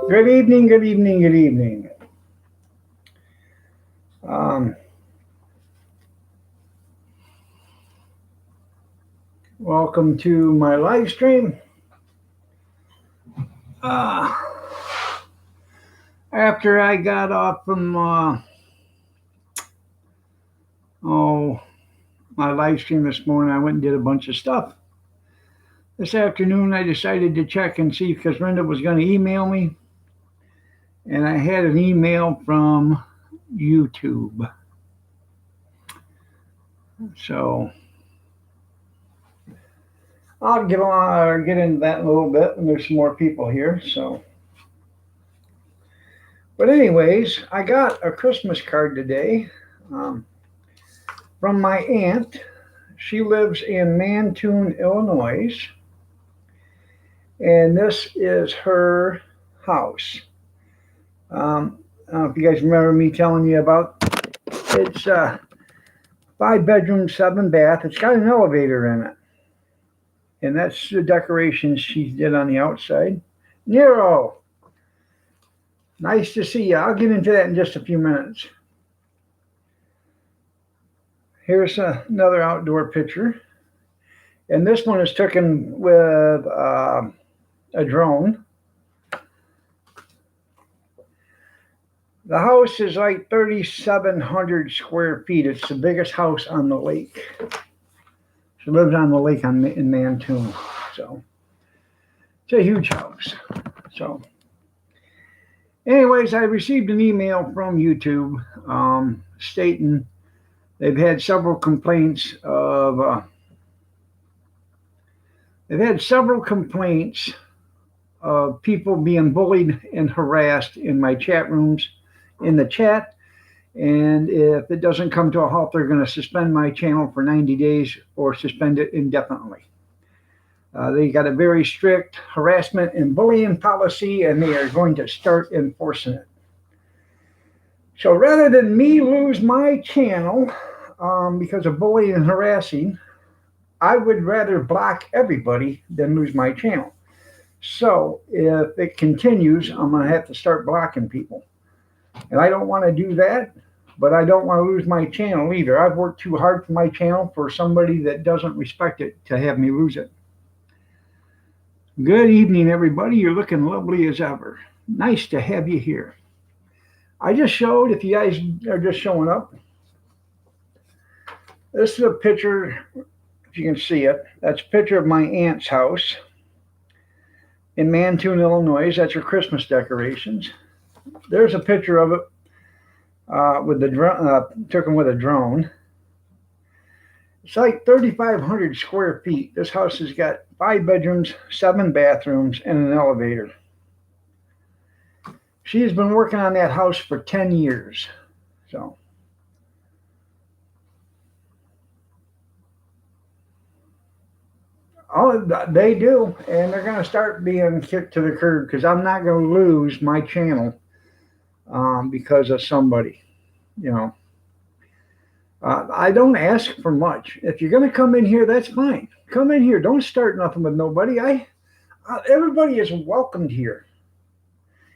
Good evening, good evening, good evening. Um, Welcome to my live stream. Uh, After I got off from oh my live stream this morning, I went and did a bunch of stuff. This afternoon, I decided to check and see because Brenda was going to email me, and I had an email from YouTube. So I'll get into that in a little bit when there's some more people here. But anyways, I got a Christmas card today um, from my aunt. She lives in Mantoun, Illinois, and this is her house. I don't know if you guys remember me telling you about it's 5 bedroom, 7 bath. It's got an elevator in it, and that's the decorations she did on the outside. Nero, nice to see you. I'll get into that in just a few minutes. Here's another outdoor picture, and this one is taken with a drone. The house is like 3,700 square feet. It's the biggest house on the lake. She lives on the lake in Mantoun. So it's a huge house. So, anyways, I received an email from YouTube stating they've had several complaints of people being bullied and harassed in my chat rooms, in the chat. And if it doesn't come to a halt, they're going to suspend my channel for 90 days or suspend it indefinitely. They got a very strict harassment and bullying policy, and they are going to start enforcing it. So rather than me lose my channel because of bullying and harassing, I would rather block everybody than lose my channel. So if it continues, I'm going to have to start blocking people. And I don't want to do that, but I don't want to lose my channel either. I've worked too hard for my channel for somebody that doesn't respect it to have me lose it. Good evening, everybody. You're looking lovely as ever. Nice to have you here. I just showed, if you guys are just showing up, this is a picture, if you can see it. That's a picture of my aunt's house in Mantoun, Illinois. That's her Christmas decorations. There's a picture of it with the took with a drone. It's like 3,500 square feet. This house has got 5 bedrooms, 7 bathrooms, and an elevator. She has been working on that house for 10 years. So oh, they do, and they're going to start being kicked to the curb because I'm not going to lose my channel because of somebody. You know, I don't ask for much. If you're going to come in here, that's fine. Come in here. Don't start nothing with nobody. Everybody is welcomed here.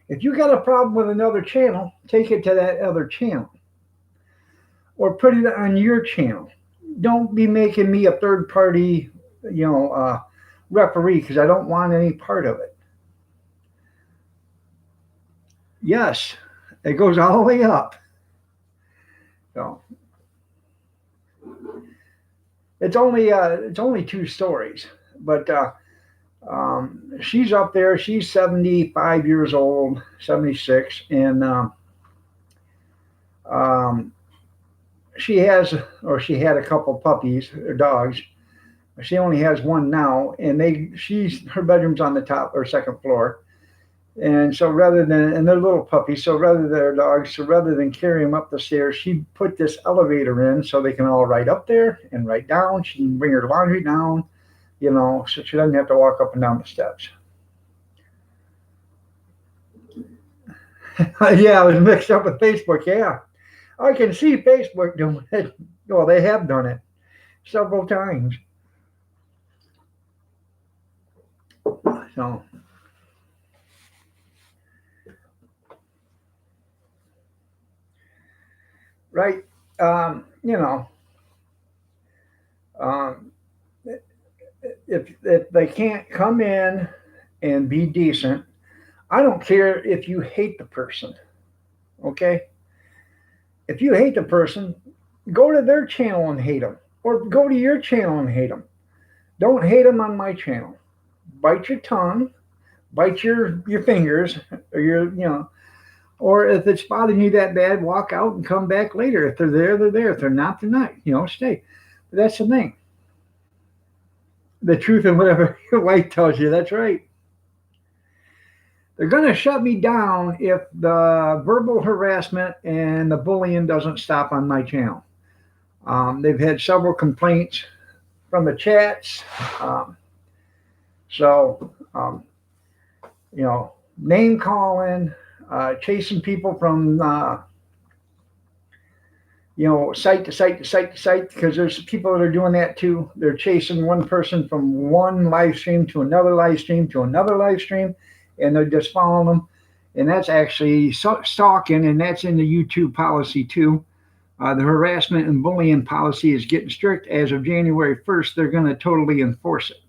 If you got a problem with another channel, take it to that other channel or put it on your channel. Don't be making me a third party, referee because I don't want any part of it. Yes, it goes all the way up. So it's only 2 stories, but she's up there. She's 75 years old, 76, and she had a couple puppies or dogs. She only has one now, and her bedroom's on the top or second floor. And so and they're little puppies, so they're dogs, so rather than carry them up the stairs, she put this elevator in so they can all ride up there and ride down. She can bring her laundry down, so she doesn't have to walk up and down the steps. Yeah, I was mixed up with Facebook. Yeah, I can see Facebook doing it. Well, they have done it several times. So right? You know, um, if they can't come in and be decent, I don't care if you hate the person. Okay, if you hate the person, go to their channel and hate them, or go to your channel and hate them. Don't hate them on my channel. Bite your tongue, bite your fingers, or or if it's bothering you that bad, walk out and come back later. If they're there, they're there. If they're not, they're not. Stay. But that's the thing. The truth and whatever your wife tells you, that's right. They're going to shut me down if the verbal harassment and the bullying doesn't stop on my channel. They've had several complaints from the chats. Um, so, name calling, chasing people from, site to site to site to site, because there's people that are doing that too. They're chasing one person from one live stream to another live stream to another live stream, and they're just following them. And that's actually stalking, and that's in the YouTube policy too. The harassment and bullying policy is getting strict. As of January 1st, they're going to totally enforce it.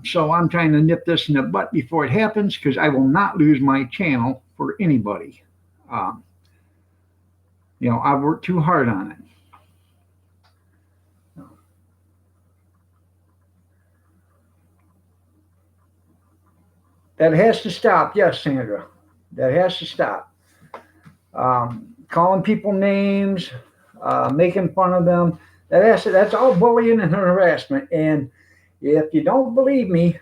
So I'm trying to nip this in the butt before it happens, because I will not lose my channel for anybody. Um, I've worked too hard on it. That has to stop. Yes, Sandra. That has to stop. Calling people names, making fun of them. That's all bullying and harassment. And if you don't believe me,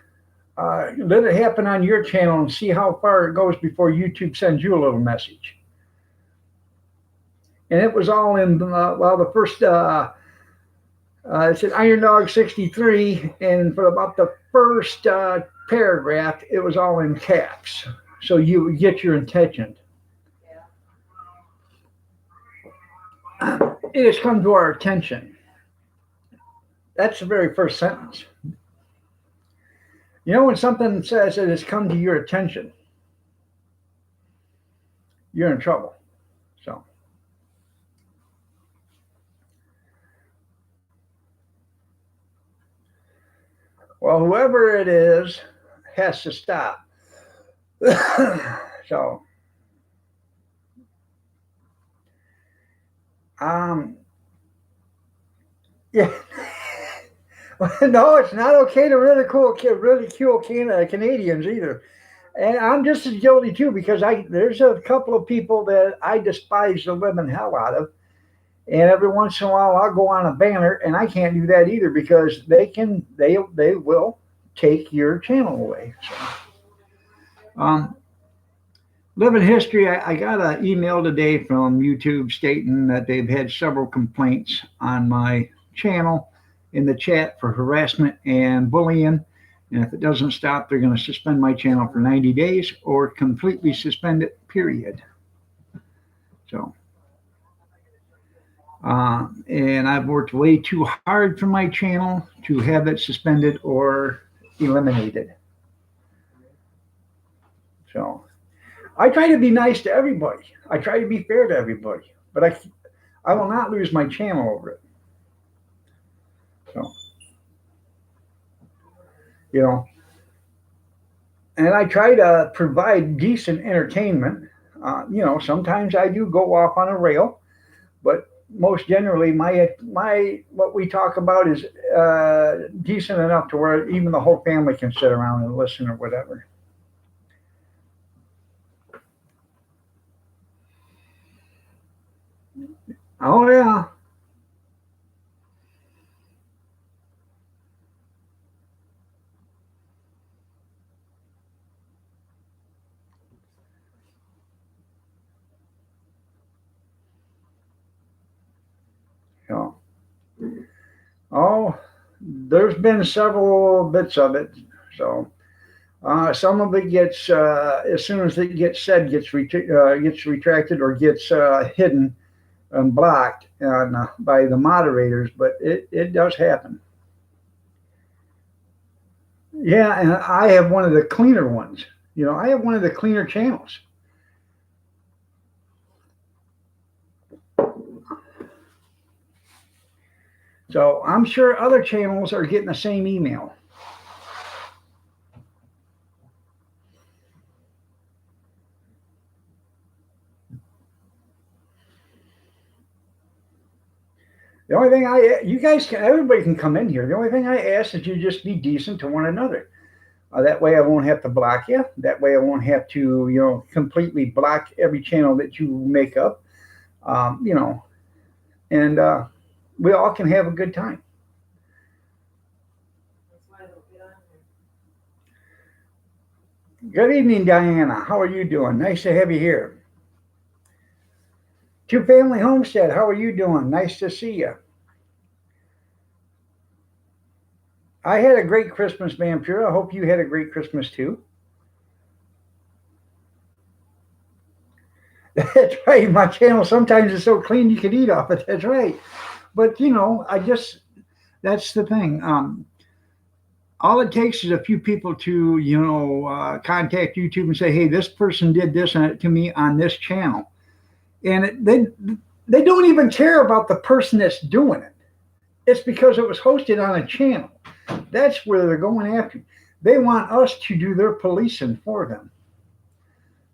let it happen on your channel and see how far it goes before YouTube sends you a little message. And it was all in, the first, it said Iron Dog 63, and for about the first paragraph, it was all in caps. So you would get your intention. It has come to our attention. That's the very first sentence. When something says it has come to your attention, you're in trouble. So, well, whoever it is has to stop. So, yeah. No, it's not okay to ridicule Canadians either. And I'm just as guilty too, because there's a couple of people that I despise the living hell out of, and every once in a while I'll go on a banner, and I can't do that either, because they will take your channel away. So, living history. I got an email today from YouTube stating that they've had several complaints on my channel in the chat for harassment and bullying. And if it doesn't stop, they're going to suspend my channel for 90 days or completely suspend it, period. So, and I've worked way too hard for my channel to have it suspended or eliminated. So, I try to be nice to everybody. I try to be fair to everybody, but I will not lose my channel over it. So, you know, and I try to provide decent entertainment. Sometimes I do go off on a rail, but most generally, my what we talk about is decent enough to where even the whole family can sit around and listen or whatever. Oh yeah. Yeah. Oh, there's been several bits of it. So some of it gets as soon as it gets said gets retracted or gets hidden and blocked by the moderators, but it does happen. Yeah, and I have one of the cleaner ones. I have one of the cleaner channels. So I'm sure other channels are getting the same email. The only thing you guys can, everybody can come in here. The only thing I ask is you just be decent to one another. That way I won't have to block you. That way I won't have to, completely block every channel that you make up. You know, and we all can have a good time. Good evening, Diana. How are you doing? Nice to have you here. Two Family Homestead, how are you doing? Nice to see you. I had a great Christmas, Vampira. I hope you had a great Christmas too. That's right. My channel sometimes is so clean you could eat off it. That's right. But that's the thing. All it takes is a few people to, contact YouTube and say, hey, this person did this to me on this channel. And they don't even care about the person that's doing it. It's because it was hosted on a channel. That's where they're going after. They want us to do their policing for them.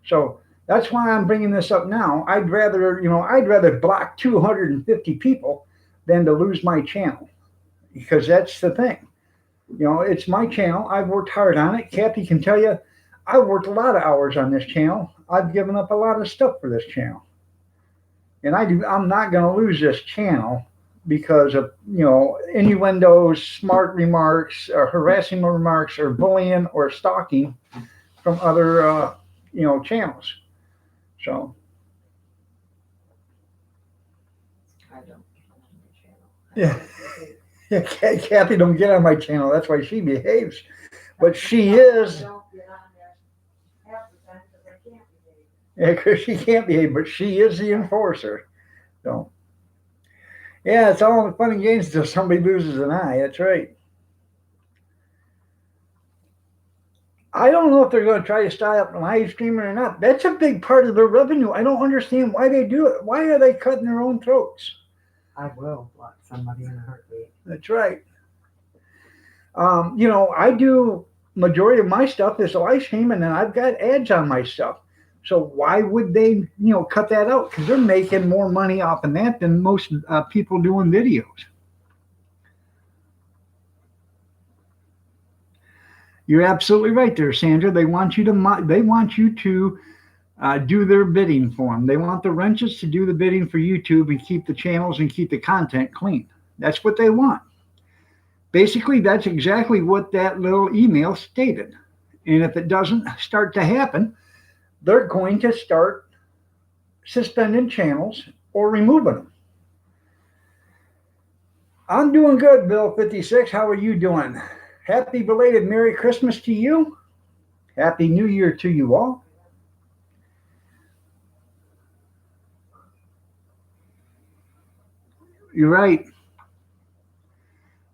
So that's why I'm bringing this up now. I'd rather block 250 people than to lose my channel, because that's the thing. It's my channel. I've worked hard on it. Kathy can tell you, I've worked a lot of hours on this channel. I've given up a lot of stuff for this channel, and I'm not going to lose this channel because of innuendos, smart remarks, or harassing remarks, or bullying, or stalking from other channels. So I don't get on your channel. Yeah, Kathy don't get on my channel. That's why she behaves. But she is. I don't get on there half the time because I can't behave. Yeah, because she can't behave, but she is the enforcer. So, yeah, it's all fun and games until somebody loses an eye. That's right. I don't know if they're going to try to stop live streaming or not. That's a big part of their revenue. I don't understand why they do it. Why are they cutting their own throats? I will block somebody in a heartbeat. That's right. I do majority of my stuff is live streaming, and I've got ads on my stuff. So why would they, cut that out? Because they're making more money off of that than most people doing videos. You're absolutely right there, Sandra. They want you to do their bidding for them. They want the wrenches to do the bidding for YouTube and keep the channels and keep the content clean. That's what they want. Basically, that's exactly what that little email stated. And if it doesn't start to happen, they're going to start suspending channels or removing them. I'm doing good, Bill 56. How are you doing? Happy belated Merry Christmas to you. Happy New Year to you all. You're right.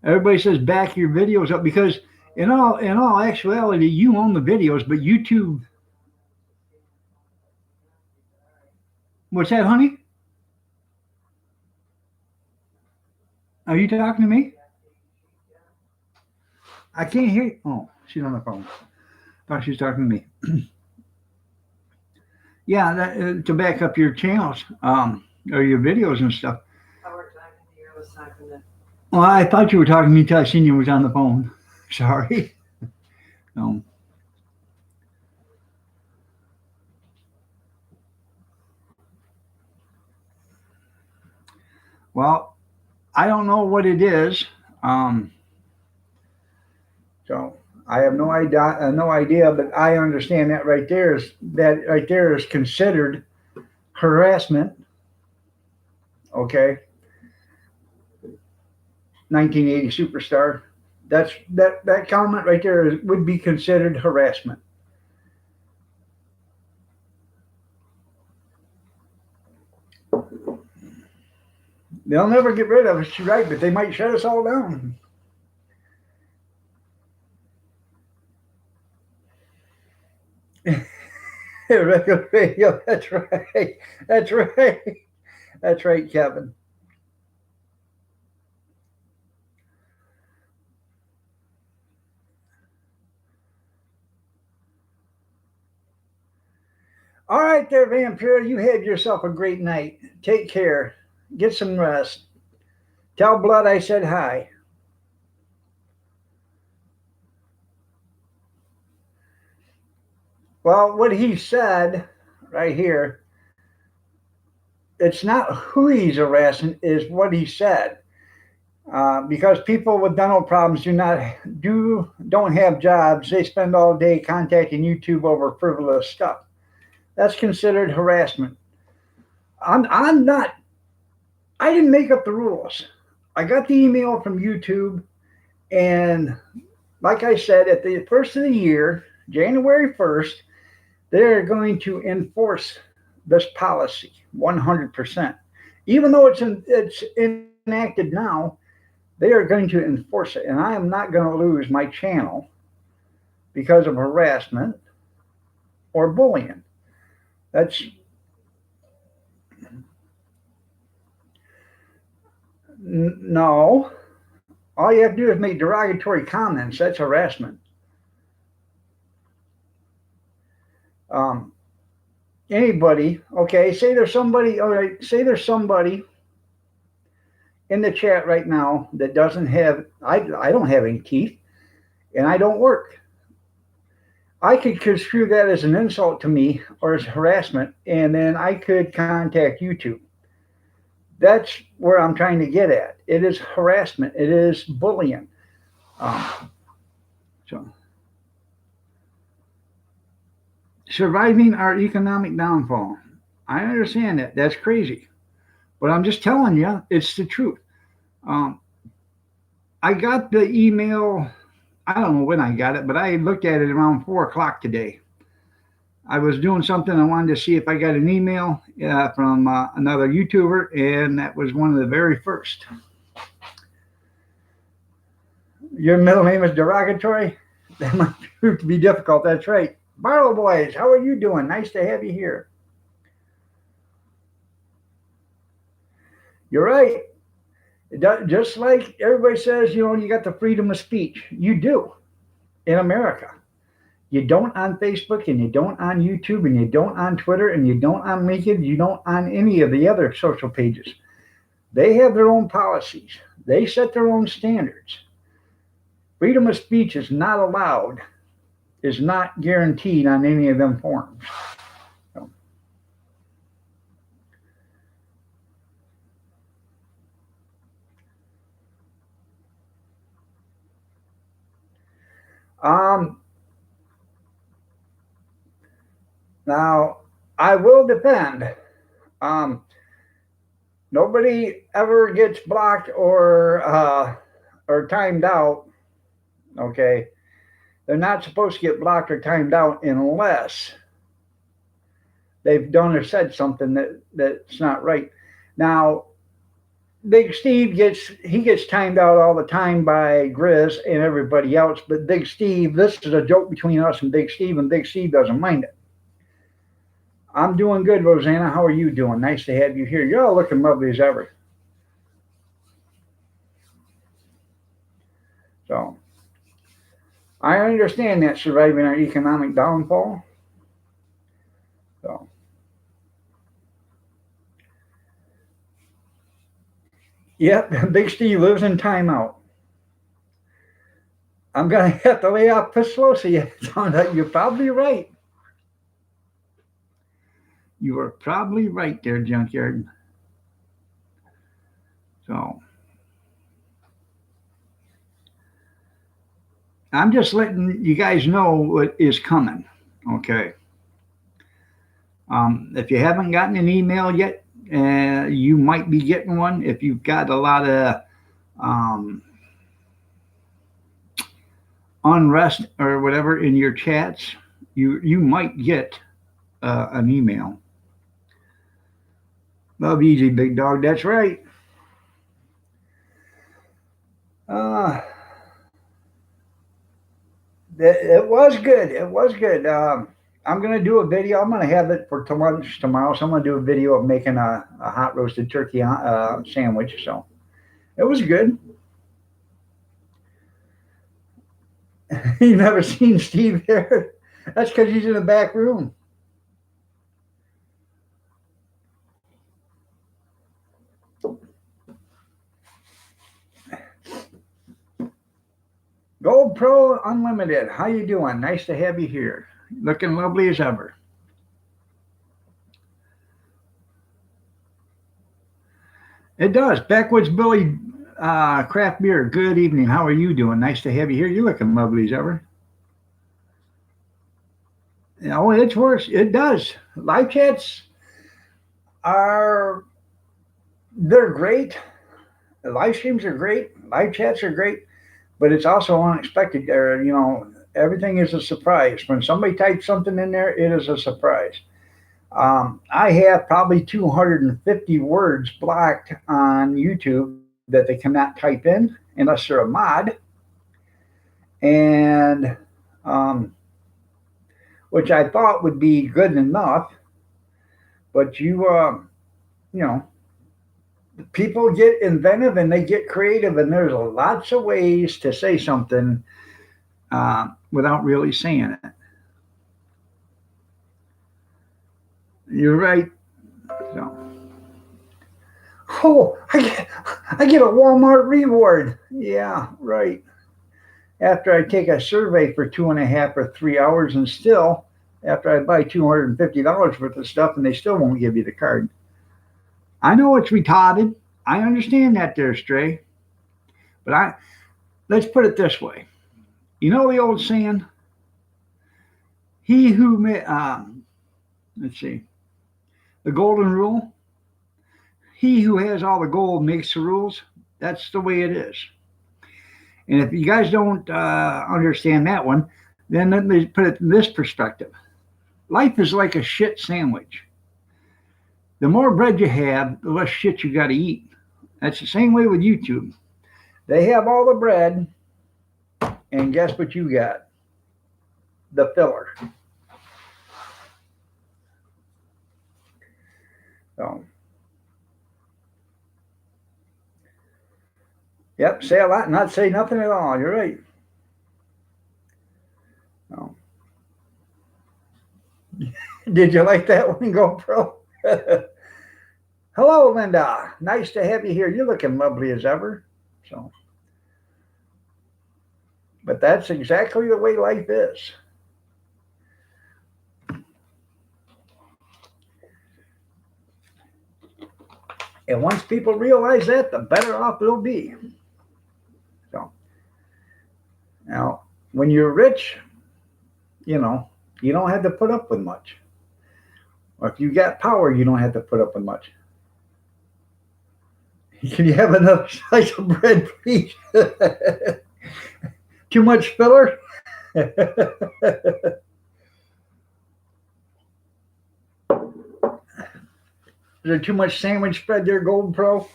Everybody says back your videos up because in all actuality, you own the videos, but YouTube. What's that, honey? Are you talking to me? I can't hear you. Oh, she's on the phone. Thought she was talking to me. Yeah, to back up your channels, or your videos and stuff. I was talking to you. I was talking to. Well, I thought you were talking to me until I seen you was on the phone. Sorry. No. Well, I don't know what it is. So I have no idea, but I understand that right there is considered harassment. Okay. 1980 superstar. That comment right there would be considered harassment. They'll never get rid of us, right? But they might shut us all down. Regular radio. That's right. That's right. That's right, Kevin. All right there, Vampire. You have yourself a great night. Take care. Get some rest. Tell Blood I said hi. Well, what he said right here, it's not who he's harassing, is what he said. Because people with dental problems don't have jobs. They spend all day contacting YouTube over frivolous stuff. That's considered harassment. I'm not. I didn't make up the rules. I got the email from YouTube, and like I said, at the first of the year, January 1st, they're going to enforce this policy 100%. Even though it's enacted now, they are going to enforce it. And I am not going to lose my channel because of harassment or bullying. That's no. All you have to do is make derogatory comments. That's harassment. Anybody, okay, say there's somebody, all right, say there's somebody in the chat right now that doesn't have, I don't have any teeth and I don't work. I could construe that as an insult to me or as harassment, and then I could contact YouTube. That's where I'm trying to get at. It is harassment. It is bullying. So, surviving our economic downfall. I understand that. That's crazy. But I'm just telling you, it's the truth. I got the email. I don't know when I got it, but I looked at it around 4 o'clock today. I was doing something. I wanted to see if I got an email from another YouTuber, and that was one of the very first. Your middle name is derogatory? That might prove to be difficult. That's right. Barlow Boys, how are you doing? Nice to have you here. You're right. Just like everybody says, you got the freedom of speech. You do in America. You don't on Facebook, and you don't on YouTube, and you don't on Twitter, and you don't on LinkedIn, you don't on any of the other social pages. They have their own policies. They set their own standards. Freedom of speech is not allowed, is not guaranteed on any of them forums. So. Now, I will defend. Nobody ever gets blocked or timed out. Okay, they're not supposed to get blocked or timed out unless they've done or said something that's not right. Now, Big Steve gets timed out all the time by Grizz and everybody else, but Big Steve, this is a joke between us and Big Steve doesn't mind it. I'm doing good, Rosanna. How are you doing? Nice to have you here. You're all looking lovely as ever. So, I understand that, surviving our economic downfall. So, yep, Big Steve lives in timeout. I'm going to have to lay off Pislosi. You're probably right. You are probably right there, Junkyard. So, I'm just letting you guys know what is coming. Okay. If you haven't gotten an email yet, you might be getting one. If you've got a lot of unrest or whatever in your chats, you might get an email. Love easy, big dog. That's right. It was good. It was good. I'm going to do a video. I'm going to have it for lunch tomorrow. So I'm going to do a video of making a hot roasted turkey sandwich. So it was good. You never seen Steve there? That's because he's in the back room. Gold Pro Unlimited, how you doing? Nice to have you here. Looking lovely as ever. It does. Backwoods Billy Craft Beer, good evening. How are you doing? Nice to have you here. You're looking lovely as ever. Oh, it's worse. It does. Live chats are, they're great. The live streams are great. Live chats are great, but it's also unexpected. Everything is a surprise. When somebody types something in there, it is a surprise. I have probably 250 words blocked on YouTube that they cannot type in unless they're a mod, and which I thought would be good enough. But you know, people get inventive and they get creative, and there's lots of ways to say something without really saying it. You're right. So, oh, I get a Walmart reward. Yeah, right. After I take a survey for 2.5 or 3 hours, and still, after I buy $250 worth of stuff, and they still won't give you the card. I know it's retarded. I understand that there, Stray. But let's put it this way. You know the old saying? He who let's see, the golden rule. He who has all the gold makes the rules. That's the way it is. And if you guys don't understand that one, then let me put it in this perspective. Life is like a shit sandwich. The more bread you have, the less shit you got to eat. That's the same way with YouTube. They have all the bread, and guess what you got? The filler. So, yep, say a lot, not say nothing at all. You're right. So, did you like that one, GoPro? Hello, Linda. Nice to have you here. You're looking lovely as ever. So, but that's exactly the way life is. And once people realize that, the better off it'll be. So, now, when you're rich, you don't have to put up with much. Or if you got power, you don't have to put up with much. Can you have another slice of bread, please? Too much filler? Is there too much sandwich spread there, Golden Pro?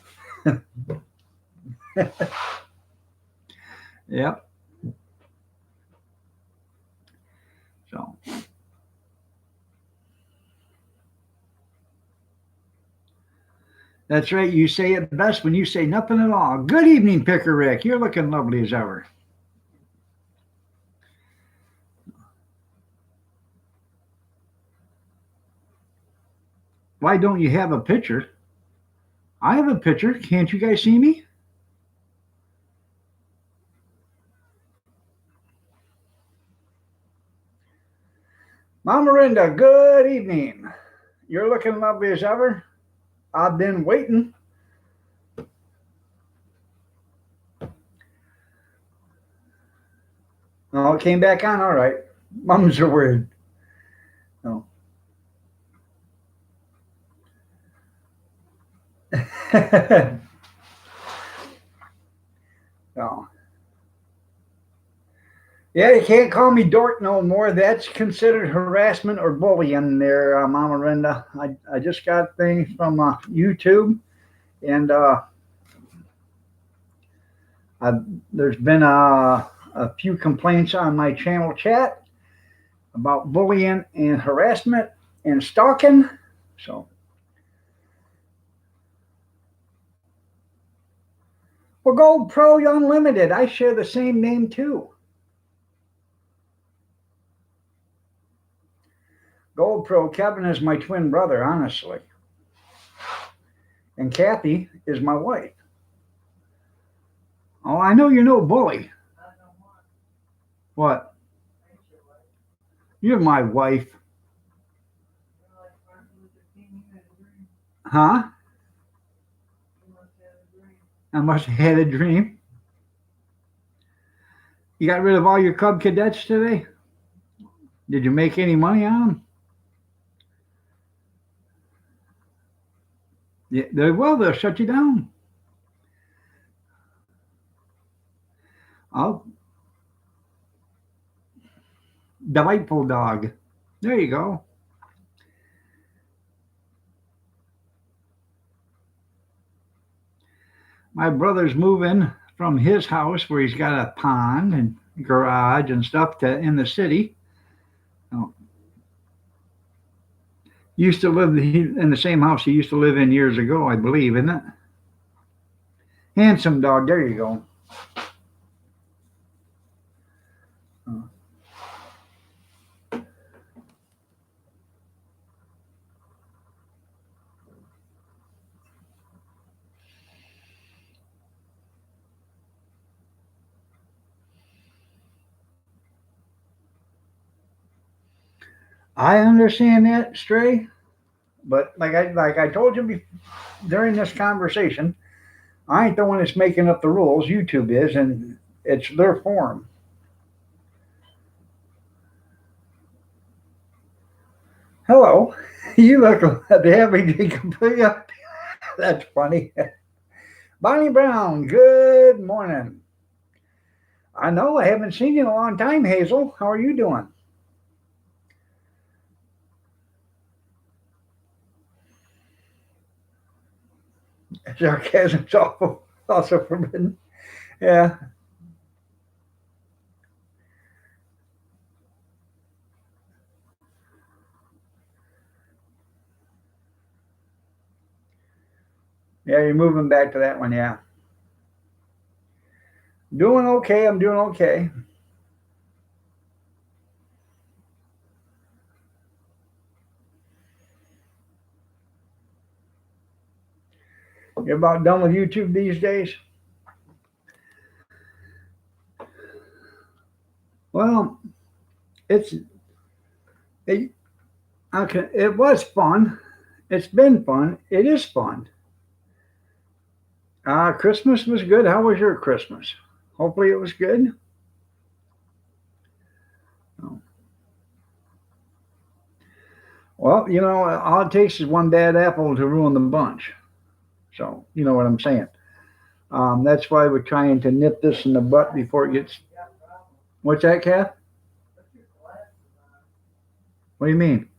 Yep. So. That's right. You say it best when you say nothing at all. Good evening, Picker Rick. You're looking lovely as ever. Why don't you have a picture? I have a picture. Can't you guys see me? Mama Rinda, good evening. You're looking lovely as ever. I've been waiting. Oh, it came back on. All right. Mums are weird. No. No. Yeah, you can't call me Dort no more. That's considered harassment or bullying there, Mama Rinda. I just got things from YouTube, and there's been a few complaints on my channel chat about bullying and harassment and stalking. So, well, Gold Pro Unlimited, I share the same name too. Gold Pro Kevin is my twin brother, honestly. And Kathy is my wife. Oh, I know you're no bully. What? You're my wife. Huh? I must have had a dream. You got rid of all your Cub Cadets today? Did you make any money on them? Yeah, they'll shut you down. Oh, delightful dog. There you go. My brother's moving from his house where he's got a pond and garage and stuff to in the city. Oh, used to live in the same house he used to live in years ago, I believe, isn't it? Handsome dog. There you go. Oh. I understand that, Stray, but like I told you during this conversation, I ain't the one that's making up the rules. YouTube is, and it's their forum. Hello, you look happy completely up. That's funny. Bonnie Brown, good morning. I know I haven't seen you in a long time, Hazel. How are you doing? Sarcasm's also forbidden. Yeah. Yeah, you're moving back to that one, yeah. Doing okay. I'm doing okay. You're about done with YouTube these days? Well, it's it, okay. It was fun. It's been fun. It is fun. Christmas was good. How was your Christmas? Hopefully it was good. Oh. Well, all it takes is one bad apple to ruin the bunch. So you know what I'm saying. That's why we're trying to nip this in the butt before it gets. What's that, Kath? What do you mean?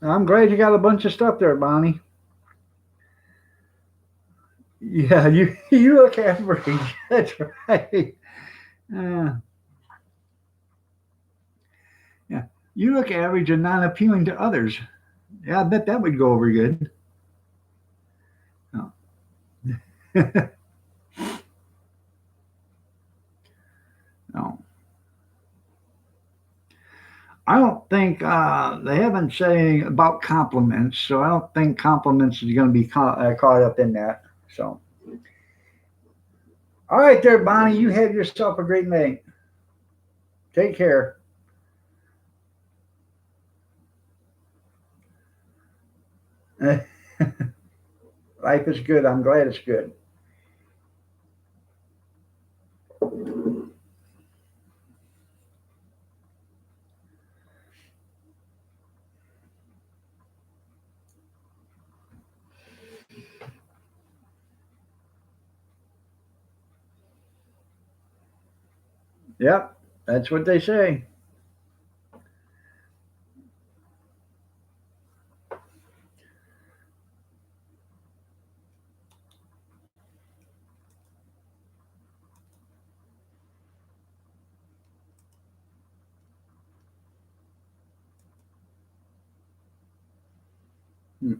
I'm glad you got a bunch of stuff there, Bonnie. Yeah, you look average. That's right. Uh, yeah, you look average and not appealing to others. Yeah, I bet that would go over good. Oh. No, I don't think they haven't said anything about compliments, so I don't think compliments is going to be caught up in that. So, all right, there, Bonnie, you have yourself a great night. Take care. Life is good. I'm glad it's good. Yep, that's what they say. Hmm.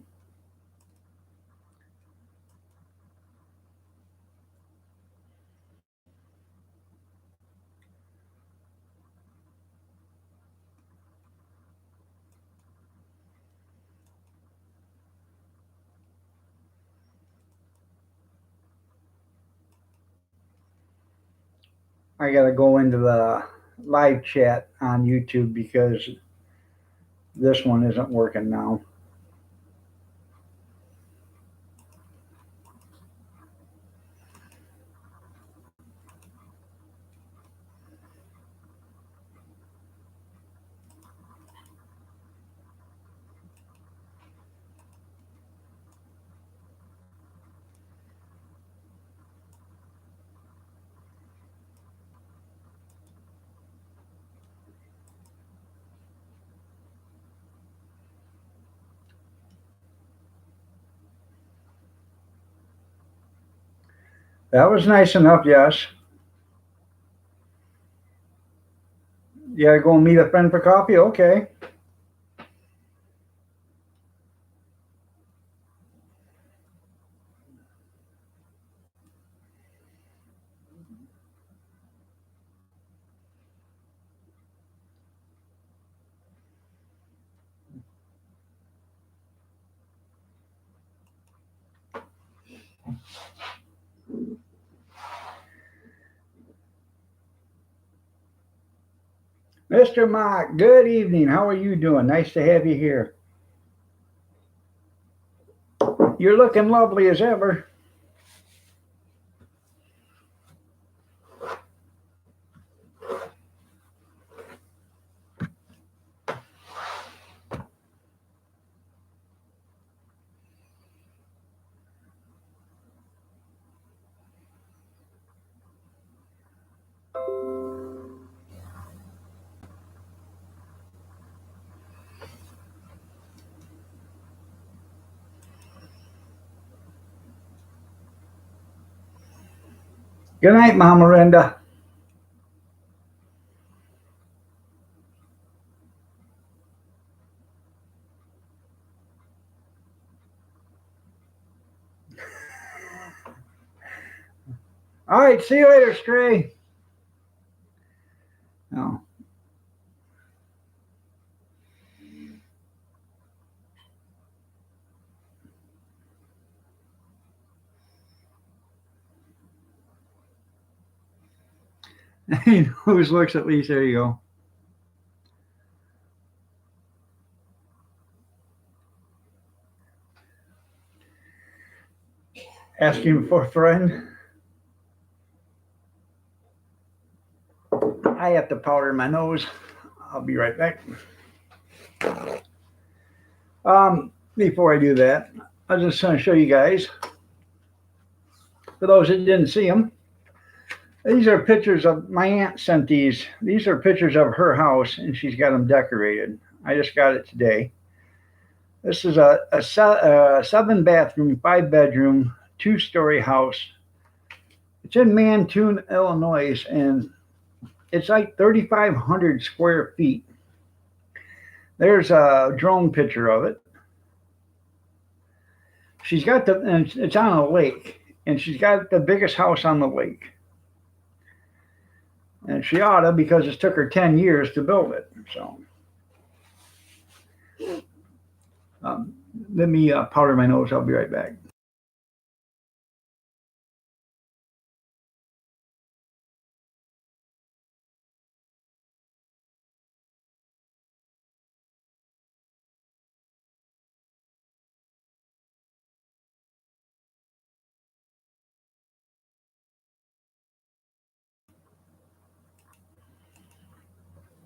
I gotta go into the live chat on YouTube because this one isn't working now. That was nice enough, yes. You gotta go and meet a friend for coffee? Okay. Mr. Mock, good evening. How are you doing? Nice to have you here. You're looking lovely as ever. Good night, Mama Linda. All right, see you later, Stray. Oh. He always looks at least. There you go. Asking for a friend. I have to powder my nose. I'll be right back. Before I do that, I was just going to show you guys. For those that didn't see them, these are pictures of my aunt sent these. These are pictures of her house, and she's got them decorated. I just got it today. This is a 7 bathroom, 5 bedroom, 2-story house. It's in Mantoon, Illinois, and it's like 3,500 square feet. There's a drone picture of it. She's got and it's on a lake, and she's got the biggest house on the lake. And she ought to, because it took her 10 years to build it. So, let me powder my nose. I'll be right back.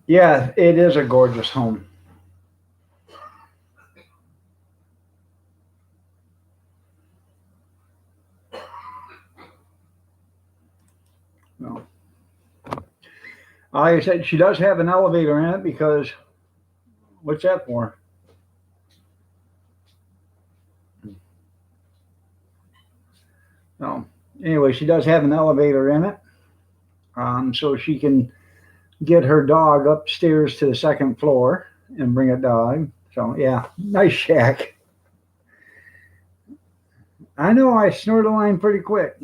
Yeah, it is a gorgeous home. No. Like I said, she does have an elevator in it because what's that for? No. Anyway, she does have an elevator in it, so she can get her dog upstairs to the second floor and bring a dog. So yeah, nice shack. I know I snort a line pretty quick.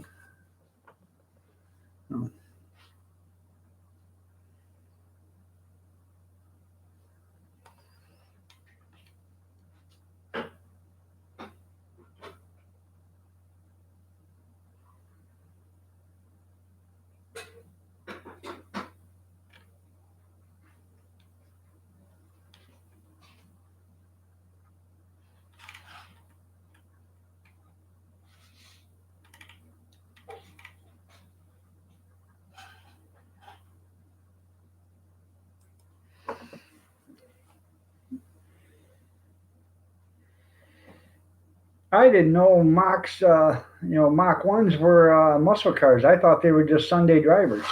I didn't know Mach's, Mach 1s were muscle cars. I thought they were just Sunday drivers.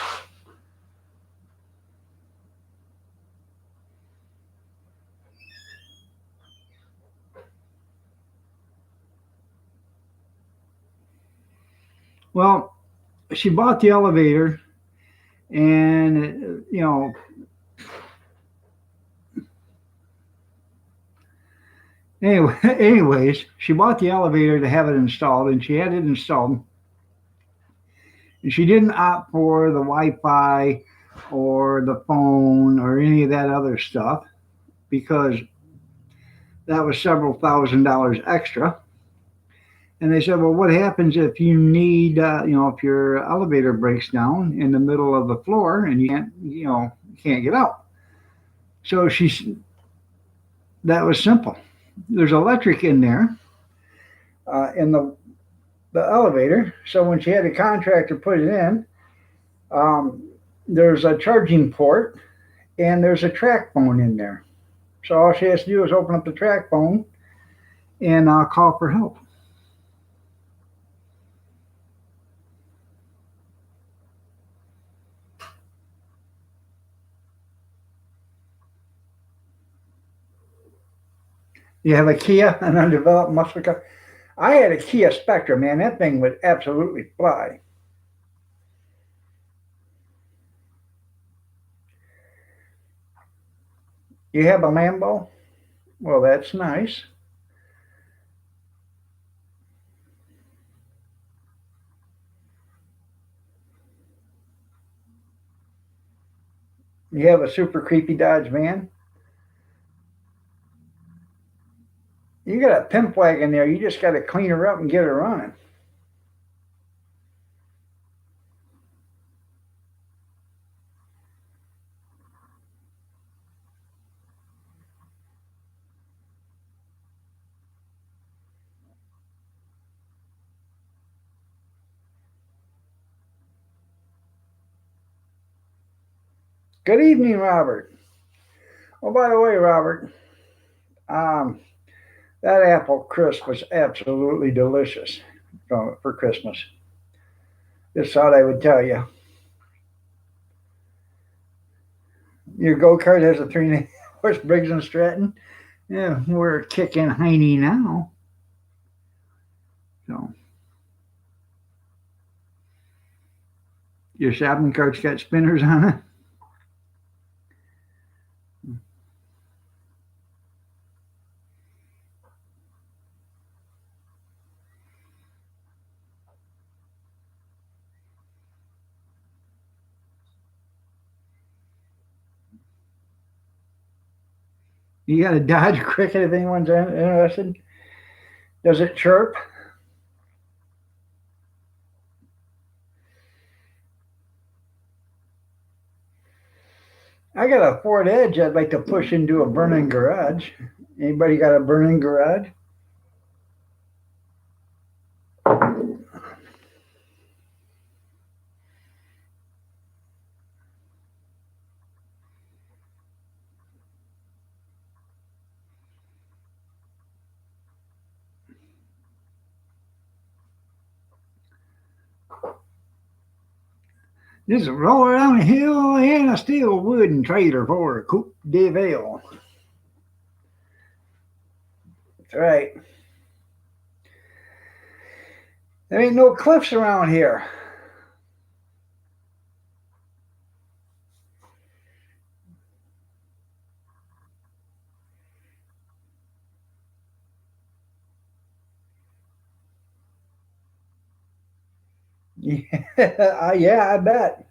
Well, she bought the elevator, and, anyways, she bought the elevator to have it installed, and she had it installed. And she didn't opt for the Wi-Fi or the phone or any of that other stuff because that was several $1,000s extra. And they said, well, what happens if you need, if your elevator breaks down in the middle of the floor and you can't get out? So that was simple. There's electric in there, in the elevator. So when she had a contractor put it in, um, there's a charging port and there's a track phone in there. So all she has to do is open up the track phone and call for help. You have a Kia, an undeveloped muscle car. I had a Kia Spectra, man. That thing would absolutely fly. You have a Lambo? Well, that's nice. You have a super creepy Dodge van? You got a pimp wagon there. You just got to clean her up and get her running. Good evening, Robert. Oh, by the way, Robert, um, that apple crisp was absolutely delicious for Christmas. Just thought I would tell you. Your go kart has a 3.5 horse Briggs and Stratton. Yeah, we're kicking hiney now. So your shopping cart's got spinners on it. You got a Dodge Cricket if anyone's interested. Does it chirp? I got a Ford Edge I'd like to push into a burning garage. Anybody got a burning garage? Just roll around a hill and a steel wooden trailer for a Coupe de Ville. That's right. There ain't no cliffs around here. Yeah, I bet.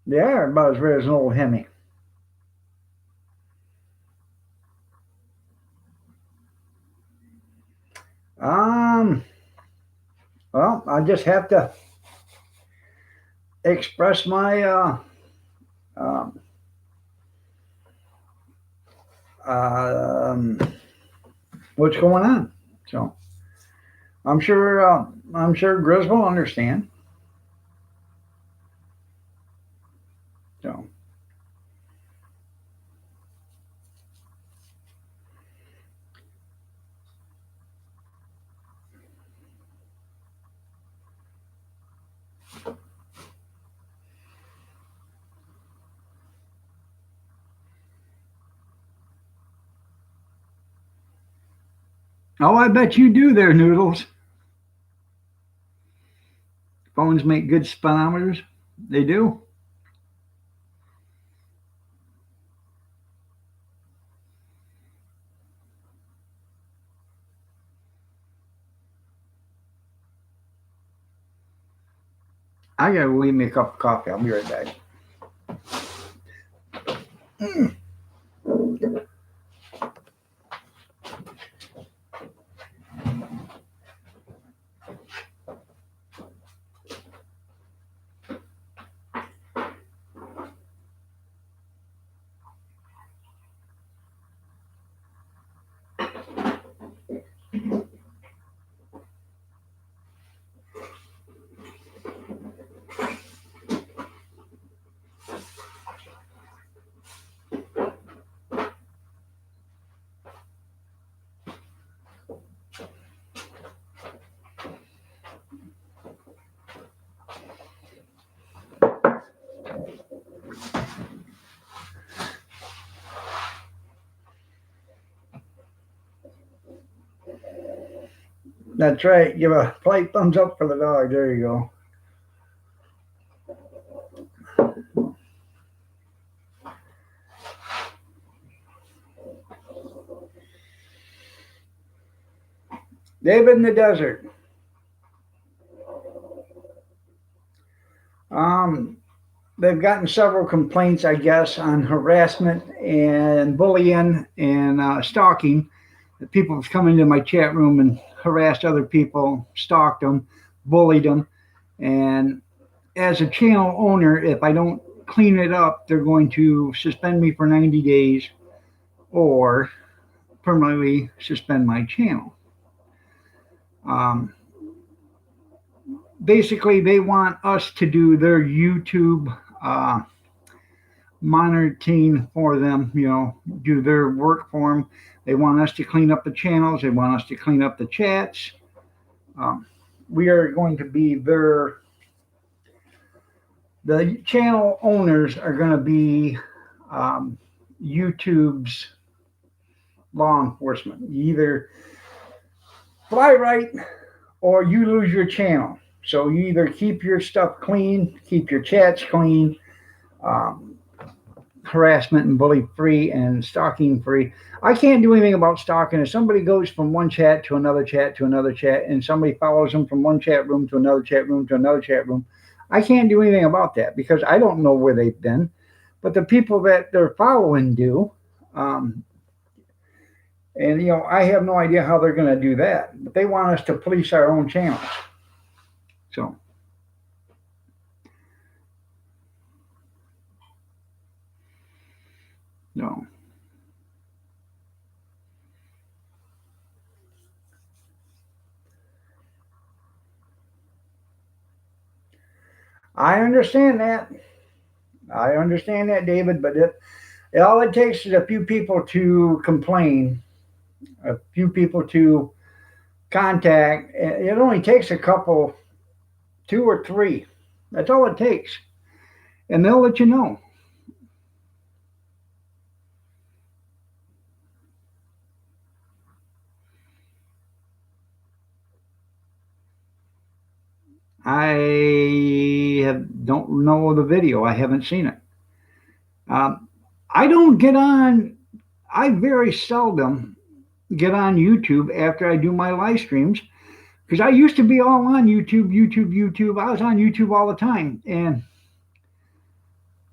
They are about as rare as an old Hemi. Um, well, I just have to express my um, um, what's going on. So I'm sure Grizz will understand. So, oh, I bet you do there, Noodles. Phones make good speedometers. They do. I gotta go get me a cup of coffee. I'll be right back. That's right. Give a polite thumbs up for the dog. There you go. David in the desert. Um, they've gotten several complaints, I guess, on harassment and bullying and stalking. People have come into my chat room and harassed other people, stalked them, bullied them. And as a channel owner, if I don't clean it up, they're going to suspend me for 90 days or permanently suspend my channel. Um, Basically, they want us to do their YouTube monitoring for them, do their work for them. They want us to clean up the channels, they want us to clean up the chats. Um, we are going to be the channel owners are going to be um, YouTube's law enforcement. You either fly right or you lose your channel. So you either keep your stuff clean, keep your chats clean, um, harassment and bully free and stalking free. I can't do anything about stalking. If somebody goes from one chat to another chat to another chat and somebody follows them from one chat room to another chat room to another chat room, I can't do anything about that because I don't know where they've been. But the people that they're following do. Um, and, I have no idea how they're going to do that. But they want us to police our own channels. So, no. I understand that. I understand that, David, but all it takes is a few people to complain, a few people to contact. It only takes a couple, two or three. That's all it takes. And they'll let you know. Don't know the video. I haven't seen it. I don't get on, I very seldom get on YouTube after I do my live streams because I used to be all on YouTube, YouTube, YouTube. I was on YouTube all the time. And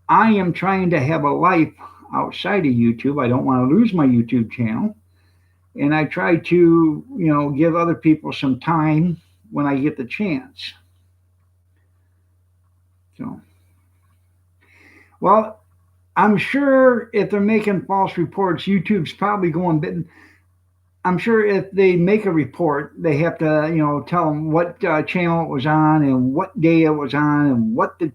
I am trying to have a life outside of YouTube. I don't want to lose my YouTube channel. And I try to, give other people some time when I get the chance. So, well, I'm sure if they're making false reports, YouTube's probably going, I'm sure if they make a report, they have to, tell them what channel it was on and what day it was on and what the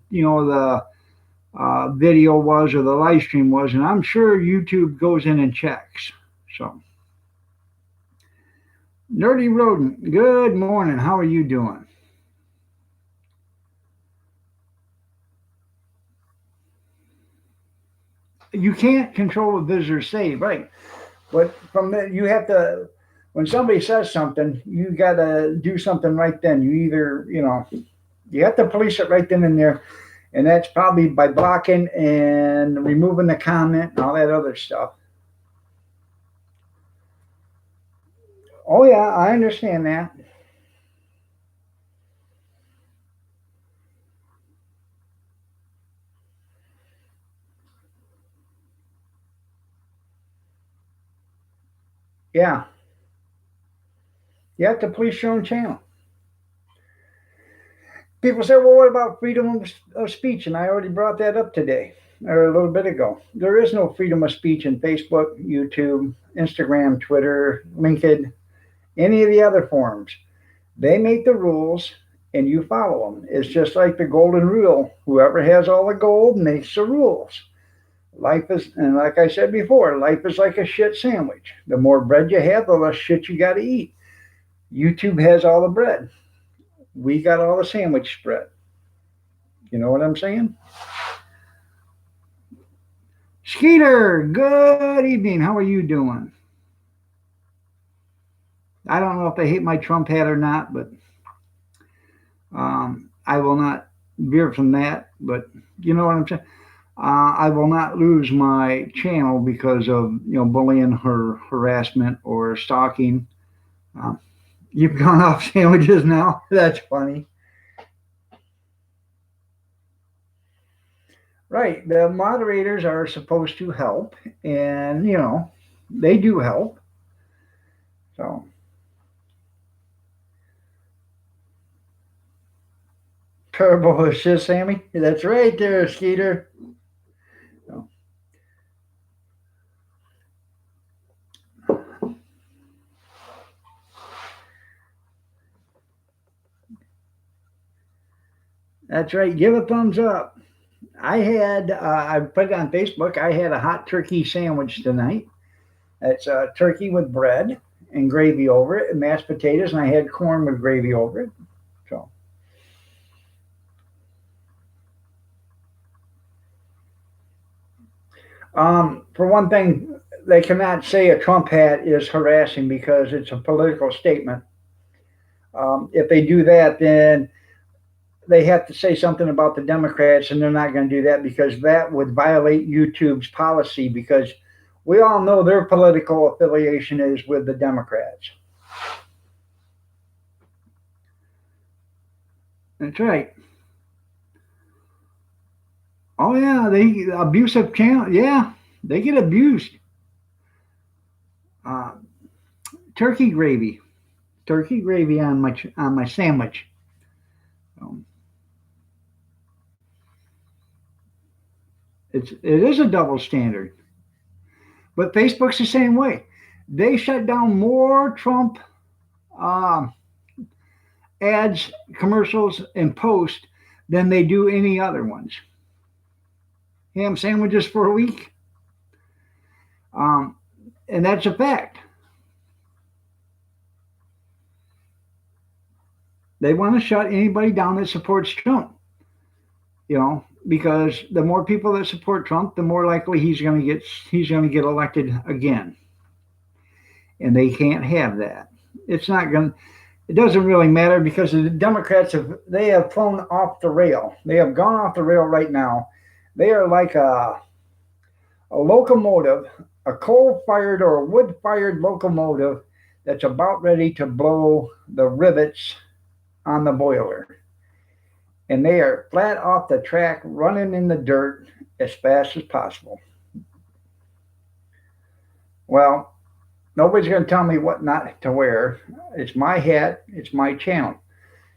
video was or the live stream was. And I'm sure YouTube goes in and checks. So, Nerdy Rodent, good morning. How are you doing? You can't control what visitors say, right? But you have to, when somebody says something, you got to do something right then. You either, you have to police it right then and there. And that's probably by blocking and removing the comment and all that other stuff. Oh, yeah, I understand that. Yeah. You have to police your own channel. People say, well, what about freedom of speech? And I already brought that up today or a little bit ago. There is no freedom of speech in Facebook, YouTube, Instagram, Twitter, LinkedIn, any of the other forums. They make the rules and you follow them. It's just like the golden rule. Whoever has all the gold makes the rules. Life is, and like I said before, life is like a shit sandwich. The more bread you have, the less shit you got to eat. YouTube has all the bread. We got all the sandwich spread. You know what I'm saying? Skeeter, good evening. How are you doing? I don't know if they hate my Trump hat or not, but I will not veer from that. But you know what I'm saying? I will not lose my channel because of bullying, harassment, or stalking. You've gone off sandwiches now. That's funny. Right. The moderators are supposed to help, and they do help. So terrible as shit, Sammy. That's right there, Skeeter. So. That's right. Give a thumbs up. I put it on Facebook. I had a hot turkey sandwich tonight. It's turkey with bread and gravy over it, and mashed potatoes, and I had corn with gravy over it. So, for one thing, they cannot say a Trump hat is harassing because it's a political statement. If they do that, then they have to say something about the Democrats, and they're not going to do that because that would violate YouTube's policy because we all know their political affiliation is with the Democrats. That's right. Oh yeah, they abusive channel. Yeah, they get abused. Uh, turkey gravy on my sandwich. Um, it is a double standard, but Facebook's the same way. They shut down more Trump uh, ads, commercials, and posts than they do any other ones. Ham sandwiches for a week, um, and that's a fact. They want to shut anybody down that supports Trump. Because the more people that support Trump, the more likely he's going to get elected again, and they can't have that. It's not going. It doesn't really matter because the Democrats have flown off the rail. They have gone off the rail right now. They are like a locomotive, a coal-fired or a wood-fired locomotive that's about ready to blow the rivets on the boiler. And they are flat off the track, running in the dirt as fast as possible. Well, nobody's going to tell me what not to wear. It's my hat. It's my channel.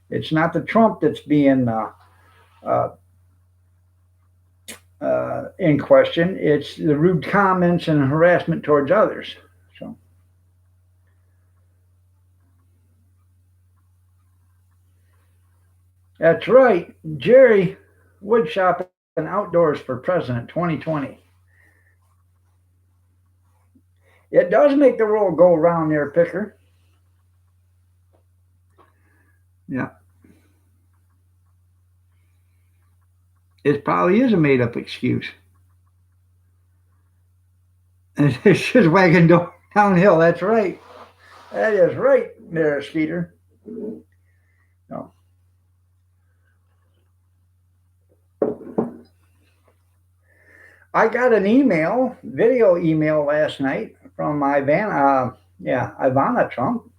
It's not the Trump that's being in question. It's the rude comments and harassment towards others. So, That's right. Jerry Woodshop and Outdoors for President 2020. It does make the world go round there, Picker. Yeah. It probably is a made up excuse. And it's just wagging downhill. That's right. That is right there, Skeeter. No. I got an video email last night from Ivana Trump,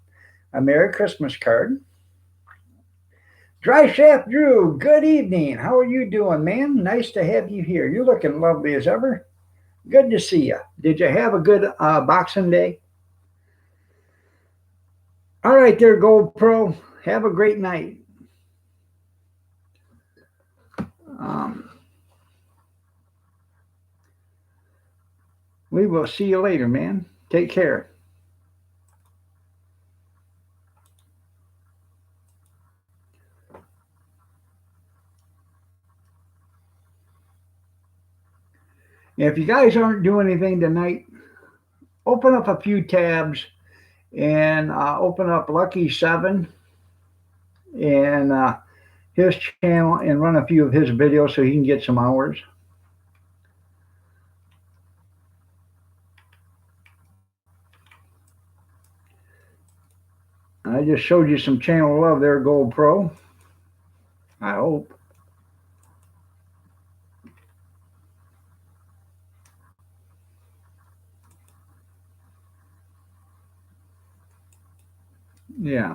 a Merry Christmas card. Dry Shaft Drew, good evening. How are you doing, man? Nice to have you here. You're looking lovely as ever. Good to see you. Did you have a good Boxing Day? All right, there, GoPro. Have a great night. Um, we will see you later, man. Take care. If you guys aren't doing anything tonight, open up a few tabs and open up Lucky Seven and his channel and run a few of his videos so he can get some hours. I just showed you some channel love there, GoPro. I hope. Yeah.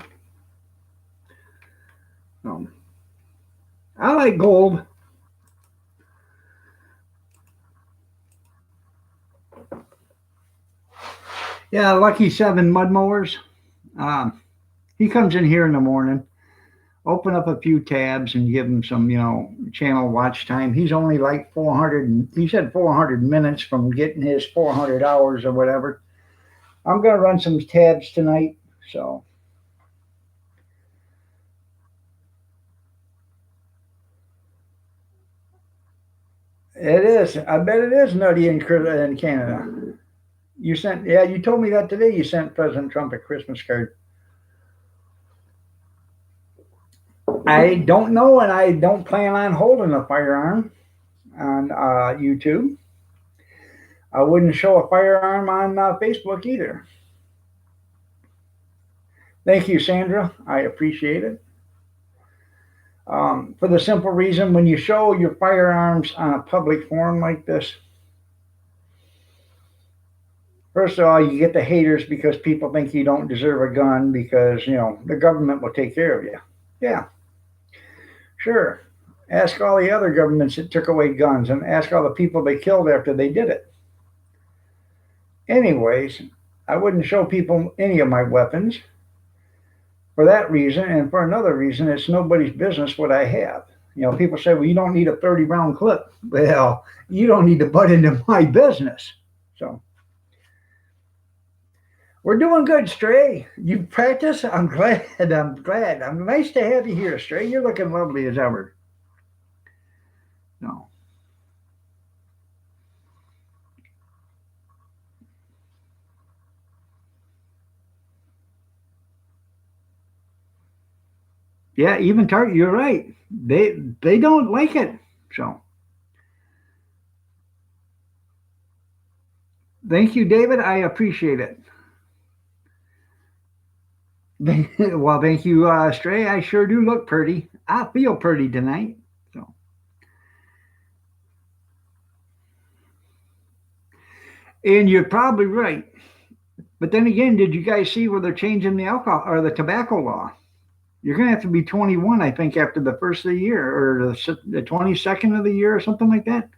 I like gold. Yeah, Lucky Seven mud mowers. He comes in here in the morning, open up a few tabs and give him some, channel watch time. He's only like 400, he said 400 minutes from getting his 400 hours or whatever. I'm going to run some tabs tonight. So it is. I bet it is nutty in Canada. You told me that today. You sent President Trump a Christmas card. I don't know, and I don't plan on holding a firearm on YouTube. I wouldn't show a firearm on Facebook either. Thank you, Sandra. I appreciate it. For the simple reason, when you show your firearms on a public forum like this, first of all, you get the haters because people think you don't deserve a gun because, the government will take care of you. Yeah, sure. Ask all the other governments that took away guns and ask all the people they killed after they did it. Anyways, I wouldn't show people any of my weapons for that reason. And for another reason, it's nobody's business what I have. People say, well, you don't need a 30-round clip. Well, you don't need to butt into my business. So we're doing good, Stray. You practice? I'm glad. I'm nice to have you here, Stray. You're looking lovely as ever. No. Yeah, even Target, you're right. They don't like it. So thank you, David. I appreciate it. Well, thank you, Stray. I sure do look pretty. I feel pretty tonight. So, and you're probably right. But then again, did you guys see where they're changing the alcohol or the tobacco law? You're going to have to be 21, I think, after the first of the year or the 22nd of the year or something like that.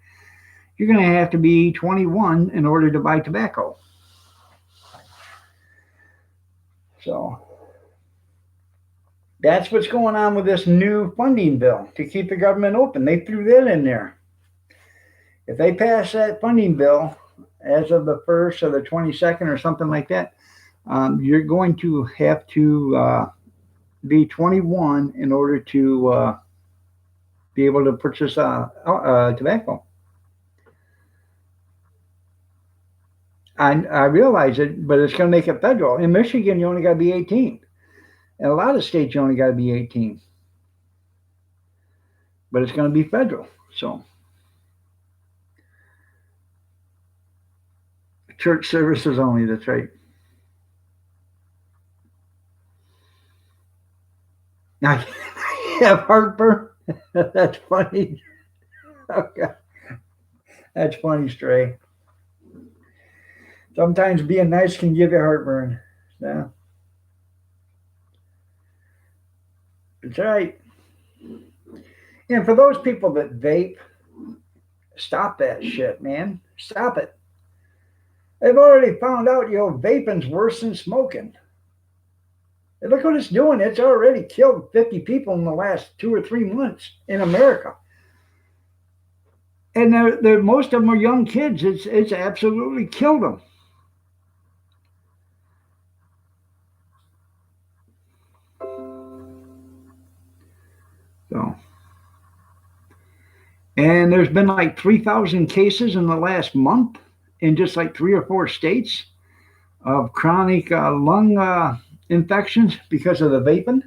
You're going to have to be 21 in order to buy tobacco. So that's what's going on with this new funding bill to keep the government open. They threw that in there. If they pass that funding bill as of the 1st or the 22nd or something like that, you're going to have to be 21 in order to be able to purchase tobacco. I realize it, but it's going to make it federal. In Michigan, you only got to be 18. In a lot of states, you only got to be 18. But it's going to be federal. So, church services only, that's right. I have heartburn. That's funny. Okay. That's funny, Stray. Sometimes being nice can give you heartburn. Yeah, that's right. And for those people that vape, stop that shit, man. Stop it. They've already found out, vaping's worse than smoking. And look what it's doing. It's already killed 50 people in the last 2 or 3 months in America. And most of them are young kids. It's absolutely killed them. So, and there's been like 3,000 cases in the last month in just like 3 or 4 states of chronic lung infections because of the vaping.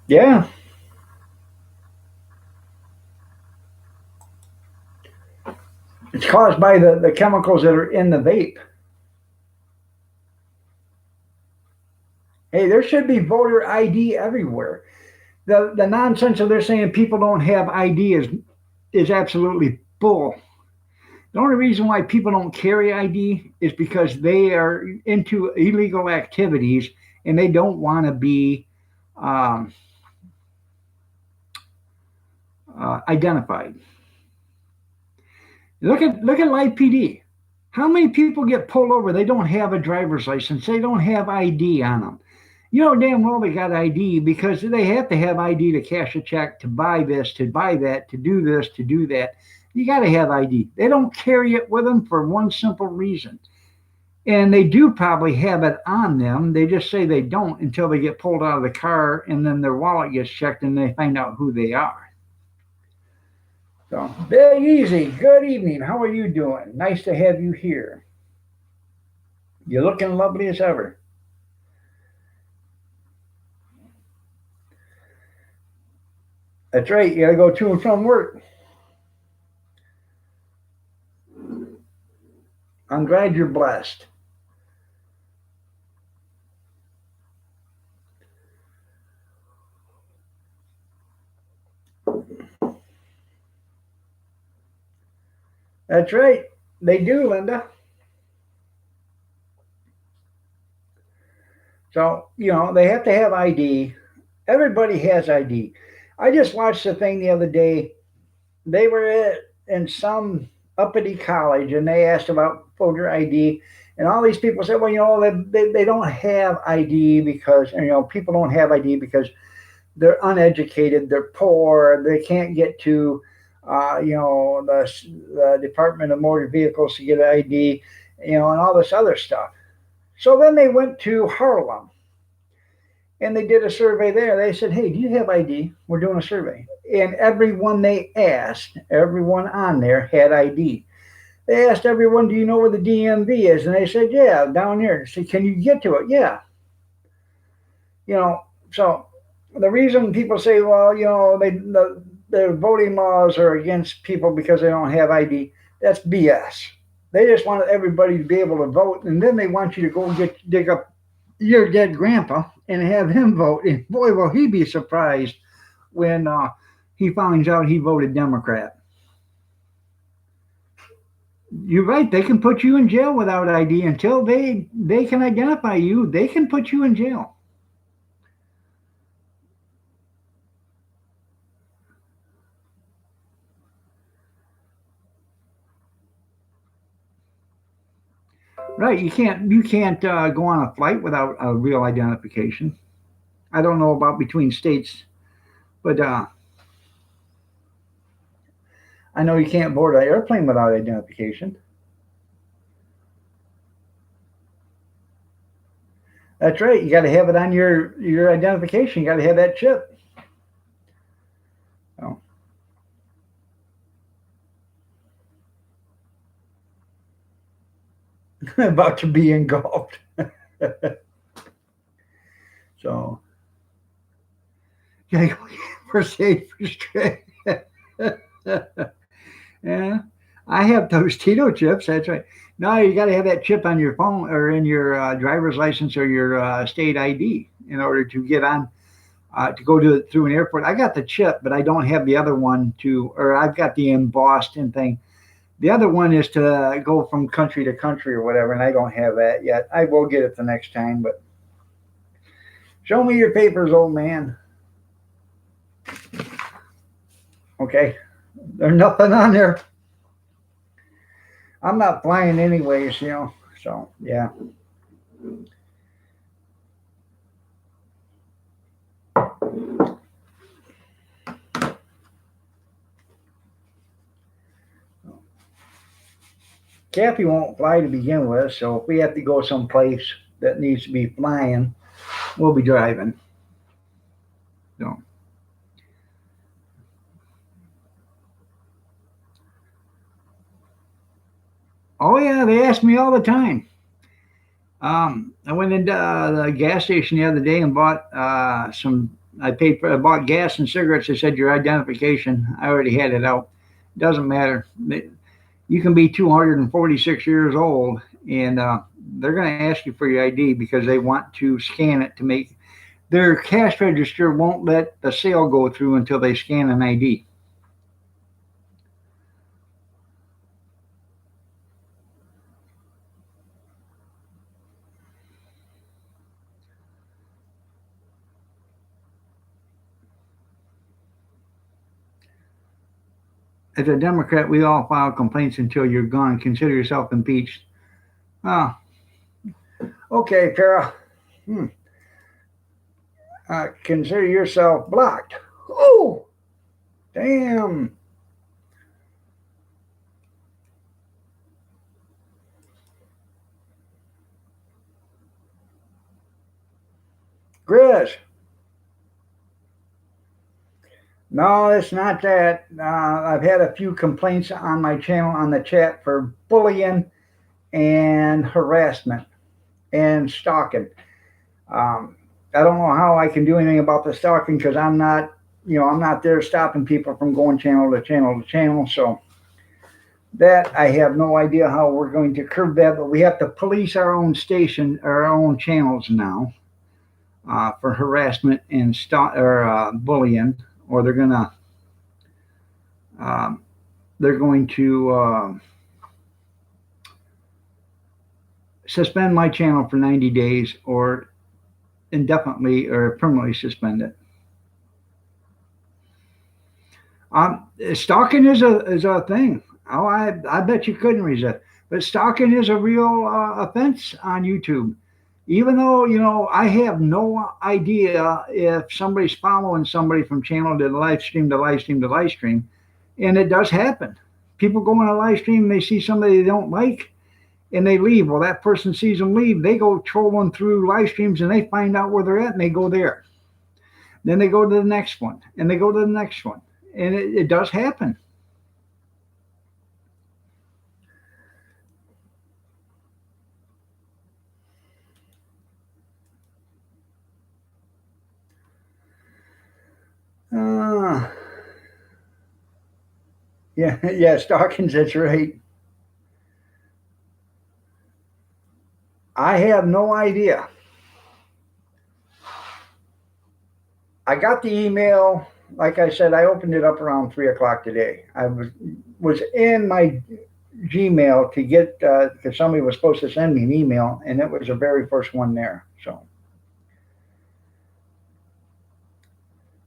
Yeah, it's caused by the chemicals that are in the vape. Hey, there should be voter ID everywhere. The nonsense of they're saying people don't have ID is absolutely bull. The only reason why people don't carry ID is because they are into illegal activities and they don't want to be um, identified. Look at Live PD. How many people get pulled over? They don't have a driver's license. They don't have ID on them. You know damn well they got ID because they have to have ID to cash a check, to buy this, to buy that, to do this, to do that. You got to have ID. They don't carry it with them for one simple reason. And they do probably have it on them. They just say they don't until they get pulled out of the car and then their wallet gets checked and they find out who they are. So, Big Easy, good evening. How are you doing? Nice to have you here. You're looking lovely as ever. That's right. You got to go to and from work. I'm glad you're blessed. That's right. They do, Linda. So, they have to have ID. Everybody has ID. I just watched a thing the other day. They were in some uppity college and they asked about voter ID. And all these people said, well, they don't have ID because, people don't have ID because they're uneducated, they're poor, they can't get to, the Department of Motor Vehicles to get ID, and all this other stuff. So then they went to Harlem and they did a survey there. They said, hey, do you have ID? We're doing a survey. And everyone they asked, everyone on there had ID. They asked everyone, do you know where the DMV is? And they said, yeah, down here. They said, can you get to it? Yeah. So the reason people say, well, their voting laws are against people because they don't have ID, that's BS. They just want everybody to be able to vote, and then they want you to go dig up your dead grandpa and have him vote. And boy, will he be surprised when he finds out he voted Democrat. You're right. They can put you in jail without ID until they can identify you. They can put you in jail. Right. You can't go on a flight without a real identification. I don't know about between states, but I know you can't board an airplane without identification. That's right. You got to have it on your identification. You got to have that chip. So, about to be engulfed. So, yeah, first aid first trade. Yeah, I have those Tito chips. That's right. No, you got to have that chip on your phone or in your driver's license or your state ID in order to get on to go to through an airport. I got the chip, but I don't have the other one to, or I've got the embossed and thing. The other one is to go from country to country or whatever, and I don't have that yet. I will get it the next time, but show me your papers, old man. Okay, there's nothing on there. I'm not flying anyways, you know. So yeah. Kathy won't fly to begin with, so if we have to go someplace that needs to be flying, we'll be driving. So, oh yeah, they ask me all the time. I went into the gas station the other day and bought some. I paid for. I bought gas and cigarettes. They said your identification. I already had it out. Doesn't matter. You can be 246 years old, and they're going to ask you for your ID because they want to scan it to make their cash register won't let the sale go through until they scan an ID. As a Democrat, we all file complaints until you're gone. Consider yourself impeached. Oh, okay, Kara. Hmm. Consider yourself blocked. Oh, damn. Chris. No, it's not that. I've had a few complaints on my channel on the chat for bullying and harassment and stalking. I don't know how I can do anything about the stalking because I'm not, I'm not there stopping people from going channel to channel to channel. So that I have no idea how we're going to curb that, but we have to police our own station, our own channels now for harassment and bullying, or um, they're going to suspend my channel for 90 days or indefinitely or permanently suspend it. Stalking is a thing. Oh, I bet you couldn't resist. But stalking is a real offense on YouTube. Even though I have no idea if somebody's following somebody from channel to live stream to live stream to live stream, and it does happen. People go on a live stream and they see somebody they don't like, and they leave. Well, that person sees them leave. They go trolling through live streams and they find out where they're at and they go there. Then they go to the next one and they go to the next one. And it does happen. Uh, yeah, yeah, Stockings, that's right. I have no idea. I got the email. Like I said, I opened it up around 3 o'clock today. I was in my Gmail to get because somebody was supposed to send me an email, and it was the very first one there. So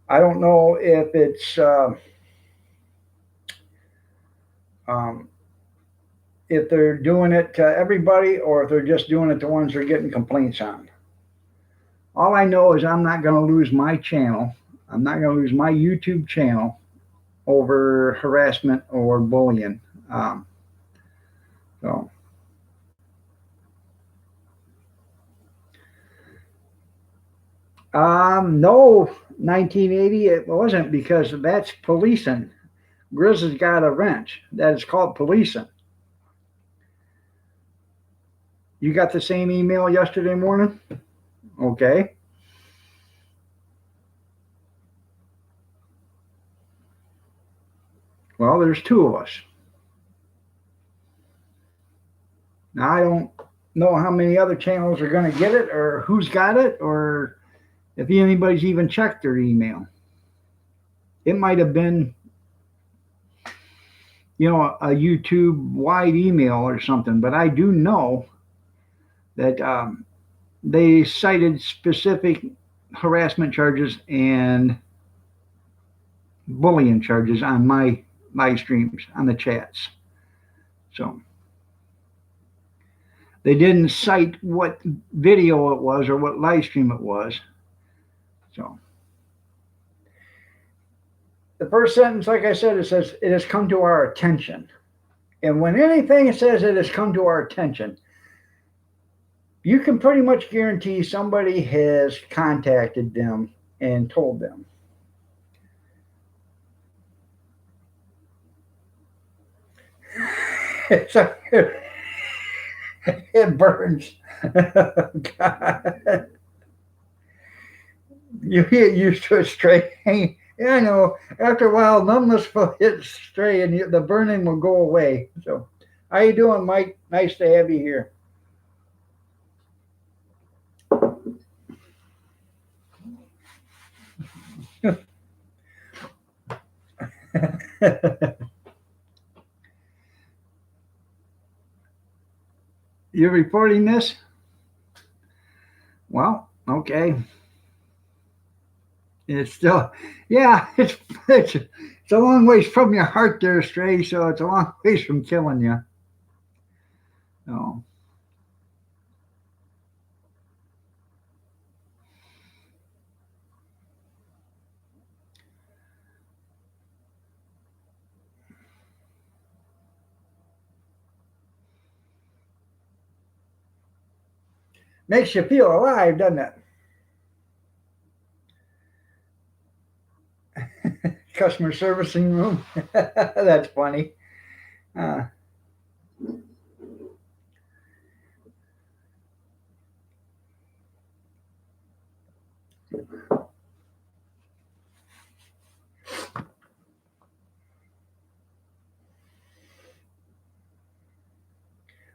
I don't know if it's um, if they're doing it to everybody or if they're just doing it to ones they're getting complaints on. All I know is I'm not going to lose my channel. I'm not going to lose my YouTube channel over harassment or bullying. Um, so No, 1980 it wasn't because that's policing. Grizz has got a wrench that is called policing. You got the same email yesterday morning? Okay. Well, there's two of us. Now, I don't know how many other channels are going to get it or who's got it or if anybody's even checked their email. It might have been, a YouTube wide email or something, but I do know that they cited specific harassment charges and bullying charges on my live streams, on the chats. So they didn't cite what video it was or what live stream it was. So the first sentence, like I said, it says, it has come to our attention. And when anything says it has come to our attention, you can pretty much guarantee somebody has contacted them and told them. So, it burns. God. You get used to it straight. Yeah, I know. After a while, numbness will hit straight and the burning will go away. So, how you doing, Mike? Nice to have you here. You're reporting this? Well, okay. It's still, yeah, it's a long ways from your heart there, Stray. So it's a long ways from killing you. So makes you feel alive, doesn't it? Customer servicing room. That's funny. Uh,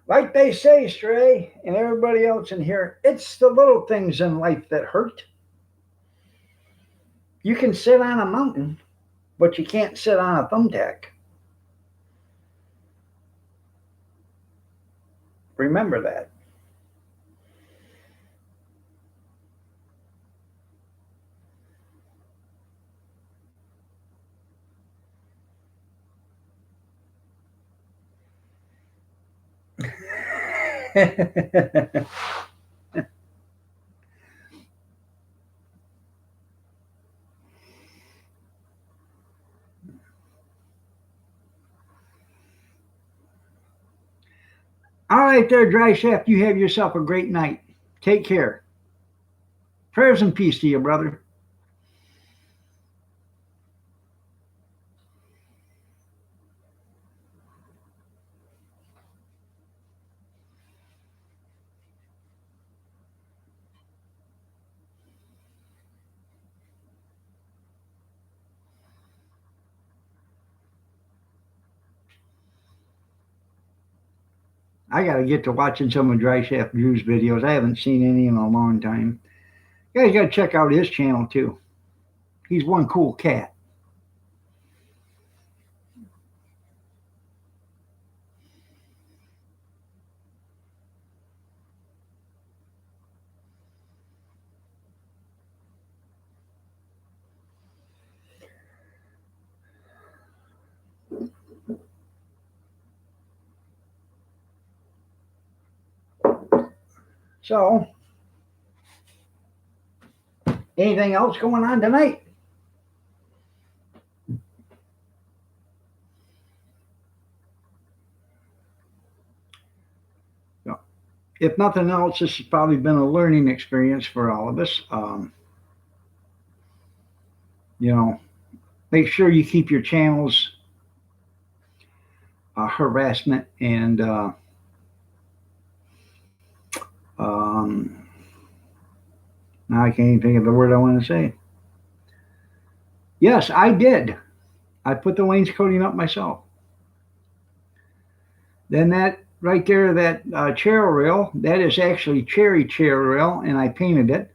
like they say, Stray, and everybody else in here, it's the little things in life that hurt. You can sit on a mountain, but you can't sit on a thumbtack. Remember that. All right, there, Dry Shaft. You have yourself a great night. Take care. Prayers and peace to you, brother. I got to get to watching some of Dry Shaft Drew's videos. I haven't seen any in a long time. You guys got to check out his channel too. He's one cool cat. So, anything else going on tonight? So, if nothing else, this has probably been a learning experience for all of us. you know, make sure you keep your channels harassment and um, now I can't even think of the word I want to say. Yes, I did. I put the wainscoting up myself. Then that right there, that chair rail, that is actually cherry chair rail, and I painted it.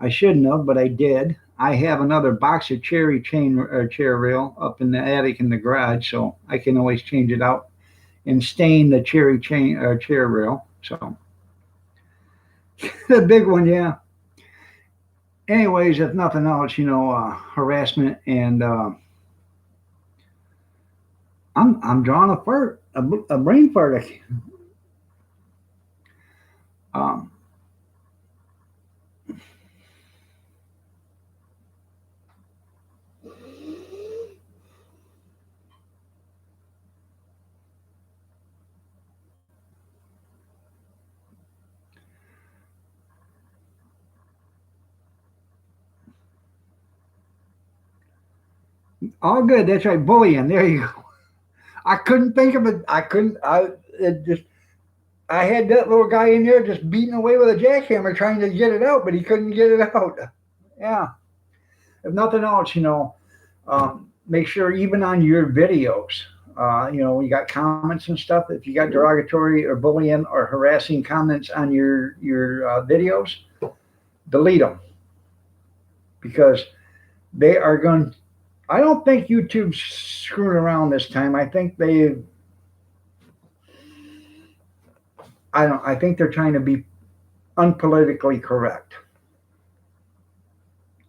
I shouldn't have, but I did. I have another box of cherry chair rail up in the attic in the garage, so I can always change it out and stain the chair rail. So the big one, yeah. Anyways, if nothing else, harassment and I'm drawing a fart, a brain fart. Um, all good. That's right, bullying. There you go. I couldn't think of it. I couldn't. It just. I had that little guy in there just beating away with a jackhammer trying to get it out, but he couldn't get it out. Yeah. If nothing else, make sure even on your videos, you got comments and stuff. If you got derogatory or bullying or harassing comments on your videos, delete them because they are going. I don't think YouTube's screwing around this time. I think they. I don't. I think they're trying to be unpolitically correct.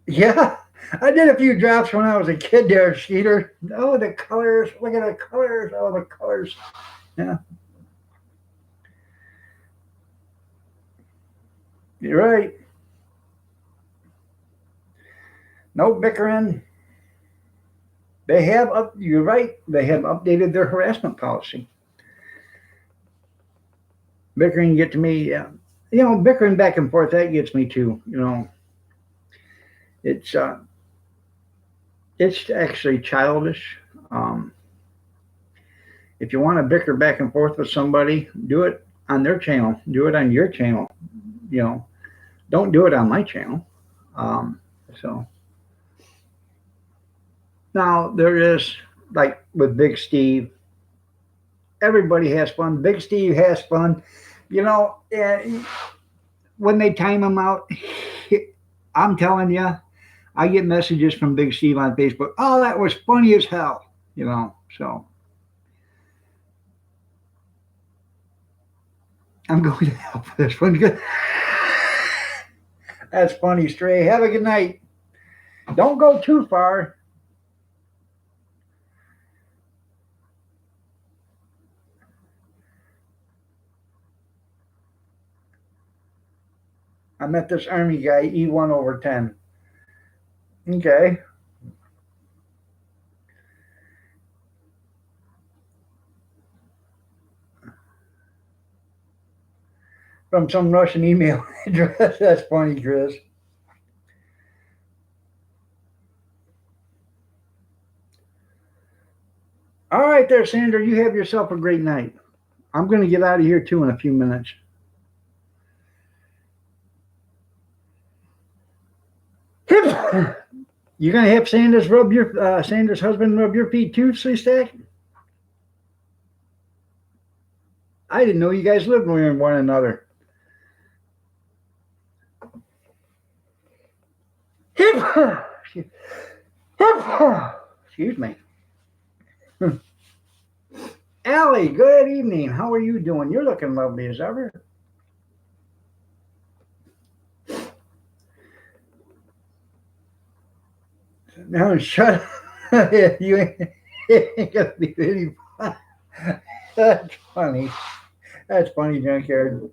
Yeah, I did a few drops when I was a kid there, Skeeter. Oh, the colors. Look at the colors. Oh, the colors. Yeah, you're right. No bickering. You're right. They have updated their harassment policy. Bickering get to me. Yeah. Bickering back and forth, that gets me too. It's uh, it's actually childish. Um, if you want to bicker back and forth with somebody, do it on their channel. Do it on your channel. You know, don't do it on my channel. Um, so now there is like with Big Steve. Everybody has fun. Big Steve has fun. And when they time him out, I'm telling you, I get messages from Big Steve on Facebook. Oh, that was funny as hell. So I'm going to help for this one. Good. That's funny, Stray. Have a good night. Don't go too far. I met this Army guy, E1/10. Okay. From some Russian email address. That's funny, Chris. All right, there, Sandra. You have yourself a great night. I'm going to get out of here too in a few minutes. You gonna have Sanders' husband rub your feet too, Stack? I didn't know you guys lived with one another. Excuse me. Allie, good evening. How are you doing? You're looking lovely as ever. No, shut up. You ain't gonna be any fun. That's funny. That's funny, Junkyard.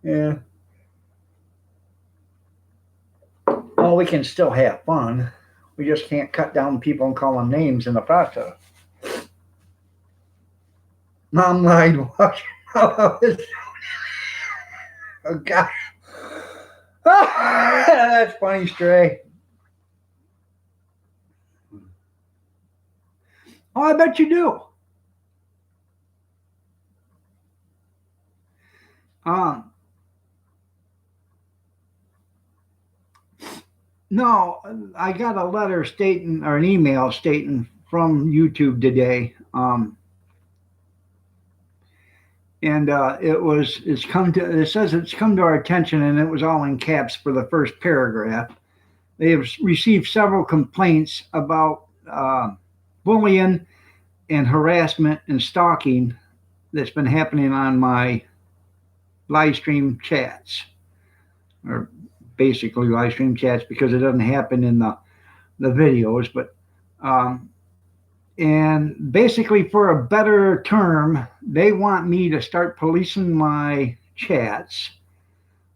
Yeah. Well, we can still have fun. We just can't cut down people and call them names in the process. Mom lied. Watch. Oh, God. That's funny, Stray. Oh, I bet you do. Um, no, I got a letter stating, or an email stating from YouTube today. And it says it's come to our attention, and it was all in caps for the first paragraph. They have received several complaints about bullying and harassment and stalking that's been happening on my live stream chats, or basically live stream chats, because it doesn't happen in the videos. But um, and basically, for a better term, they want me to start policing my chats,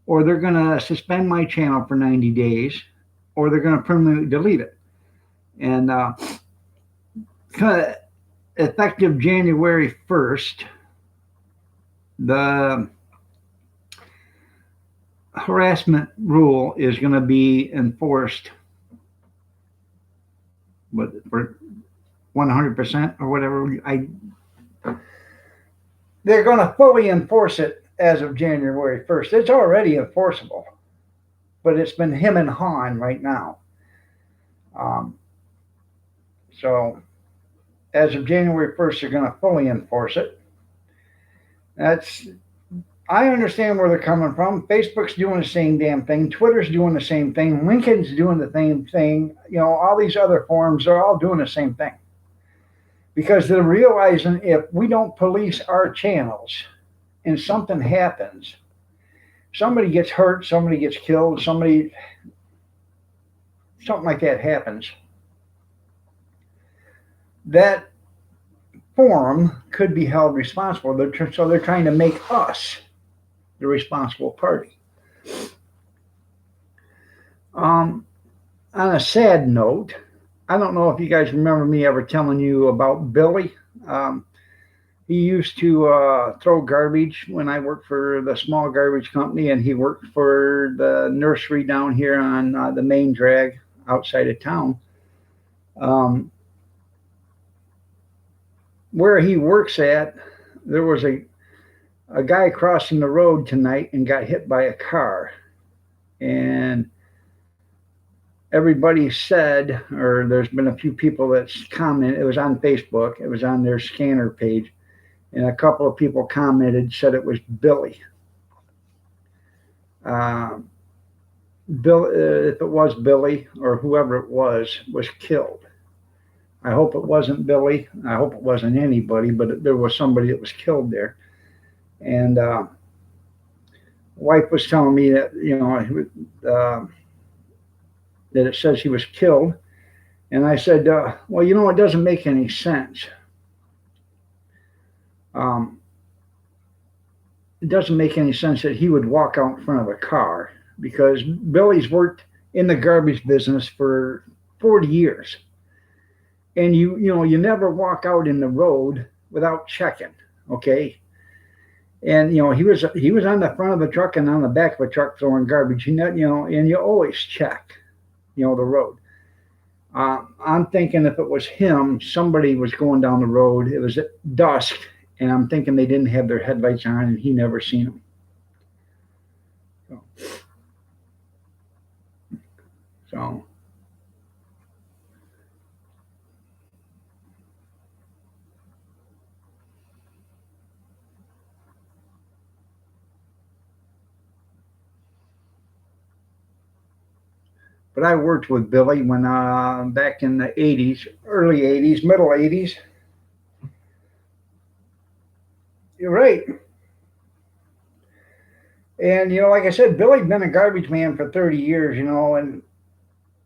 or they're going to suspend my channel for 90 days, or they're going to permanently delete it. And effective January 1st, the harassment rule is going to be enforced, but for 100% or whatever. They're going to fully enforce it as of January 1st. It's already enforceable, but it's been him and hawing right now. Um, so as of January 1st, they're going to fully enforce it. That's I understand where they're coming from. Facebook's doing the same damn thing. Twitter's doing the same thing. LinkedIn's doing the same thing. All these other forums are all doing the same thing, because they're realizing if we don't police our channels and something happens, somebody gets hurt, somebody gets killed, something like that happens, that forum could be held responsible. So they're trying to make us the responsible party. On a sad note, I don't know if you guys remember me ever telling you about Billy. He used to throw garbage when I worked for the small garbage company, and he worked for the nursery down here on the main drag outside of town. Where he works at, there was a guy crossing the road tonight and got hit by a car. And everybody said, or there's been a few people that's commented, it was on Facebook, it was on their scanner page, and a couple of people commented, said it was Billy. If it was Billy, or whoever it was killed. I hope it wasn't Billy. I hope it wasn't anybody, but there was somebody that was killed there. And wife was telling me that that it says he was killed, and I said, well, it doesn't make any sense. It doesn't make any sense that he would walk out in front of a car, because Billy's worked in the garbage business for 40 years, and you never walk out in the road without checking, okay? And he was on the front of a truck and on the back of a truck throwing garbage. And you always check, the road. I'm thinking if it was him, somebody was going down the road. It was at dusk, and I'm thinking they didn't have their headlights on, and he never seen them. So. But I worked with Billy when back in the 80s, early 80s, middle 80s. You're right. And, like I said, Billy'd been a garbage man for 30 years, and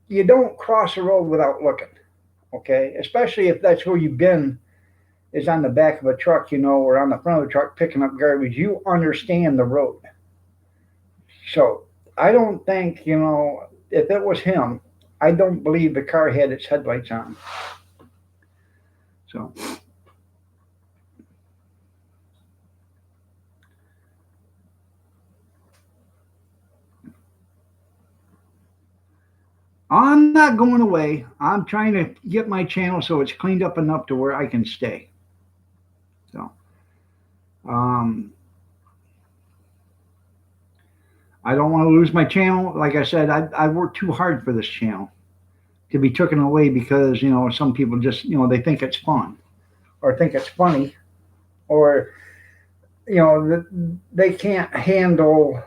you don't cross the road without looking, okay? Especially if that's where you've been, is on the back of a truck, or on the front of the truck picking up garbage. You understand the road. So I don't think, if it was him, I don't believe the car had its headlights on. So. I'm not going away. I'm trying to get my channel so it's cleaned up enough to where I can stay. So, um, I don't want to lose my channel. Like I said, I worked too hard for this channel to be taken away because, some people just, they think it's fun or think it's funny or, they can't handle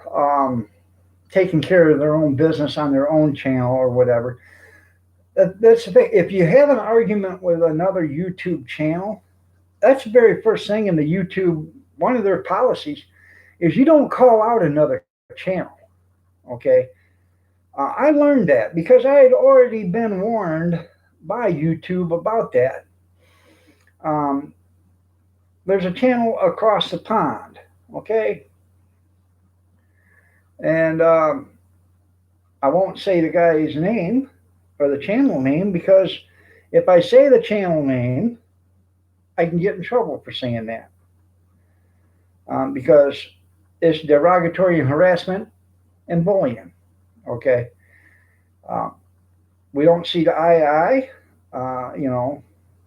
taking care of their own business on their own channel or whatever. That's the thing. If you have an argument with another YouTube channel, that's the very first thing in the YouTube, one of their policies is you don't call out another channel. Okay. I learned that because I had already been warned by YouTube about that. Um, there's a channel across the pond. Okay. And I won't say the guy's name or the channel name because if I say the channel name, I can get in trouble for saying that because it's derogatory and harassment and bullying. Okay. Uh, we don't see the eye to eye,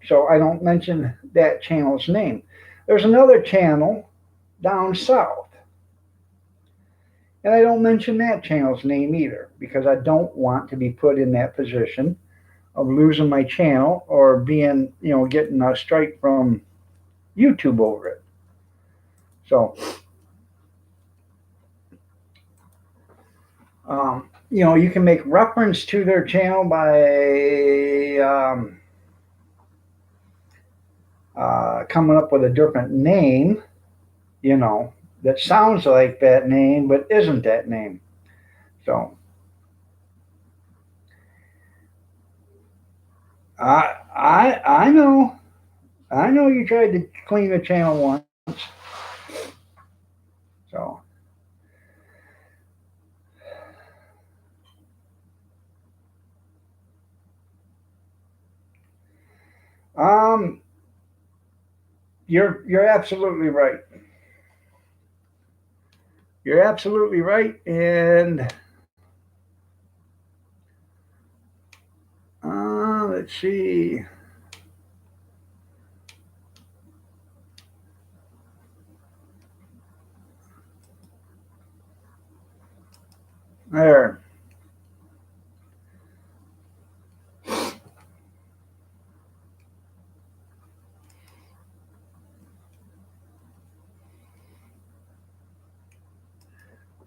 so I don't mention that channel's name. There's another channel down south, and I don't mention that channel's name either because I don't want to be put in that position of losing my channel or being, getting a strike from YouTube over it. So, you can make reference to their channel by coming up with a different name, that sounds like that name but isn't that name. So I know you tried to clean the channel once. So um you're absolutely right. You're absolutely right. And let's see. There.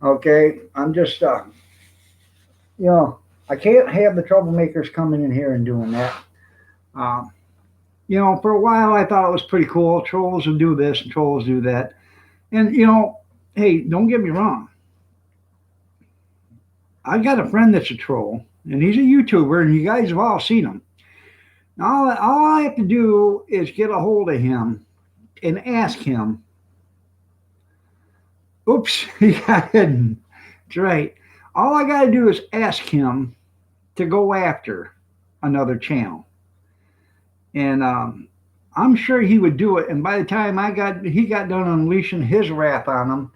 Okay. I'm just you know, I can't have the troublemakers coming in here and doing that. Um, for a while I thought it was pretty cool. Trolls will do this and trolls do that. And hey, don't get me wrong. I got a friend that's a troll, and he's a YouTuber, and you guys have all seen him. All I have to do is get a hold of him and ask him. Oops, he got hidden. That's right. All I got to do is ask him to go after another channel, and I'm sure he would do it. And by the time he got done unleashing his wrath on them,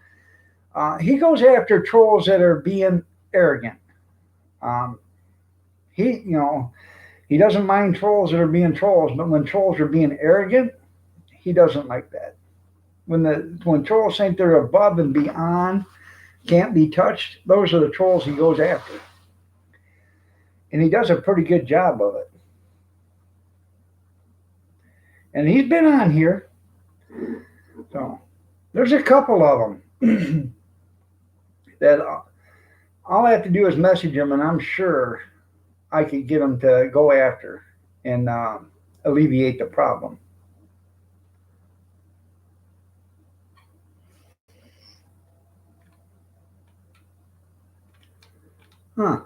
he goes after trolls that are being arrogant. Um, he doesn't mind trolls that are being trolls, but when trolls are being arrogant, he doesn't like that. When trolls think they're above and beyond, can't be touched, those are the trolls he goes after, and he does a pretty good job of it. And he's been on here, so there's a couple of them that all I have to do is message him, and I'm sure I could get him to go after and alleviate the problem. Huh.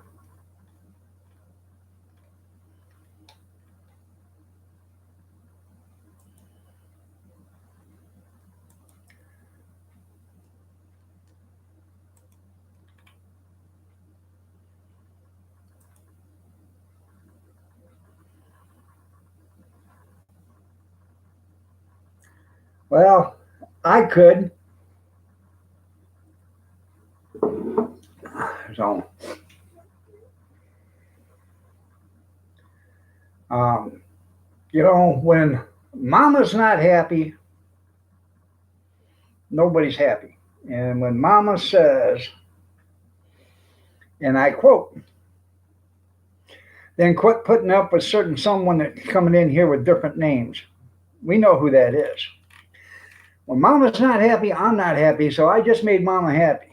Well, I could. So Um, when mama's not happy, nobody's happy. And when mama says, and I quote, then quit putting up with certain someone that's coming in here with different names. We know who that is. When mama's not happy, I'm not happy, so I just made mama happy.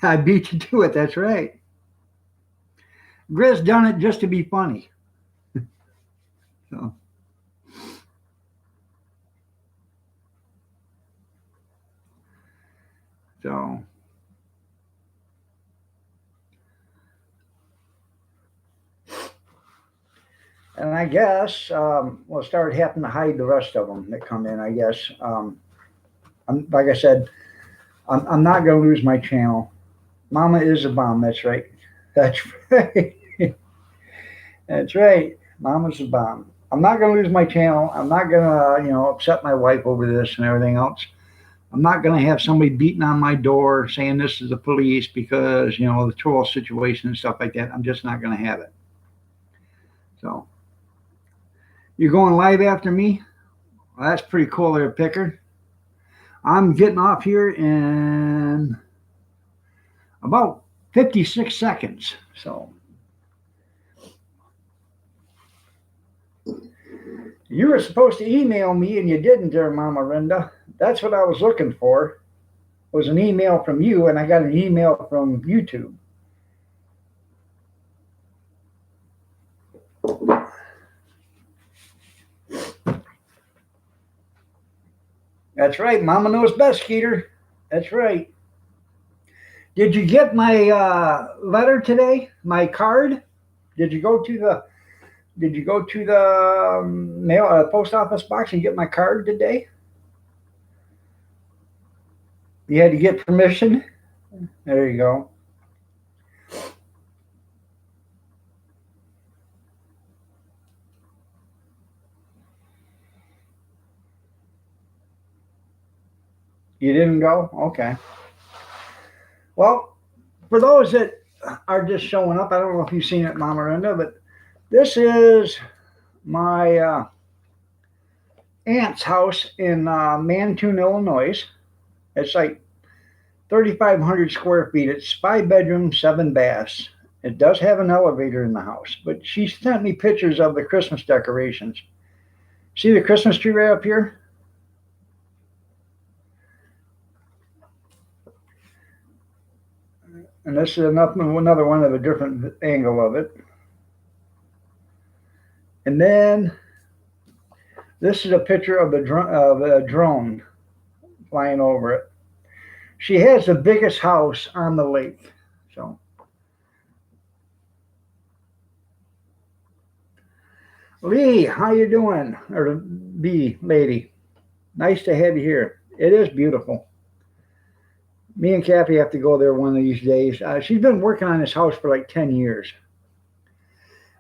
I beat you to it, that's right. Grizz done it just to be funny. So. So. And I guess we'll start having to hide the rest of them that come in, I guess. Like I said, I'm not going to lose my channel. Mama is a bomb, that's right. That's right. That's right. Mama's a bomb. I'm not going to lose my channel. I'm not going to, upset my wife over this and everything else. I'm not going to have somebody beating on my door saying this is the police because, the troll situation and stuff like that. I'm just not going to have it. So, you're going live after me? Well, that's pretty cool there, Picker. I'm getting off here in about 56 seconds. So, you were supposed to email me and you didn't, dear Mama Rinda. That's what I was looking for. Was an email from you, and I got an email from YouTube. That's right. Mama knows best, Skeeter. That's right. Did you get my letter today? My card? Did you go to the mail post office box and get my card today? You had to get permission. There you go. You didn't go? Okay. Well, for those that are just showing up, I don't know if you've seen it, Mama Rinda, but this is my aunt's house in Mantoon, Illinois. It's like 3,500 square feet. It's 5 bedrooms, 7 baths. It does have an elevator in the house, but she sent me pictures of the Christmas decorations. See the Christmas tree right up here? And this is another one of a different angle of it. And then this is a picture of a drone flying over it. She has the biggest house on the lake. So, Lee, how you doing? Or B lady, nice to have you here. It is beautiful. Me and Kathy have to go there one of these days. She's been working on this house for like 10 years.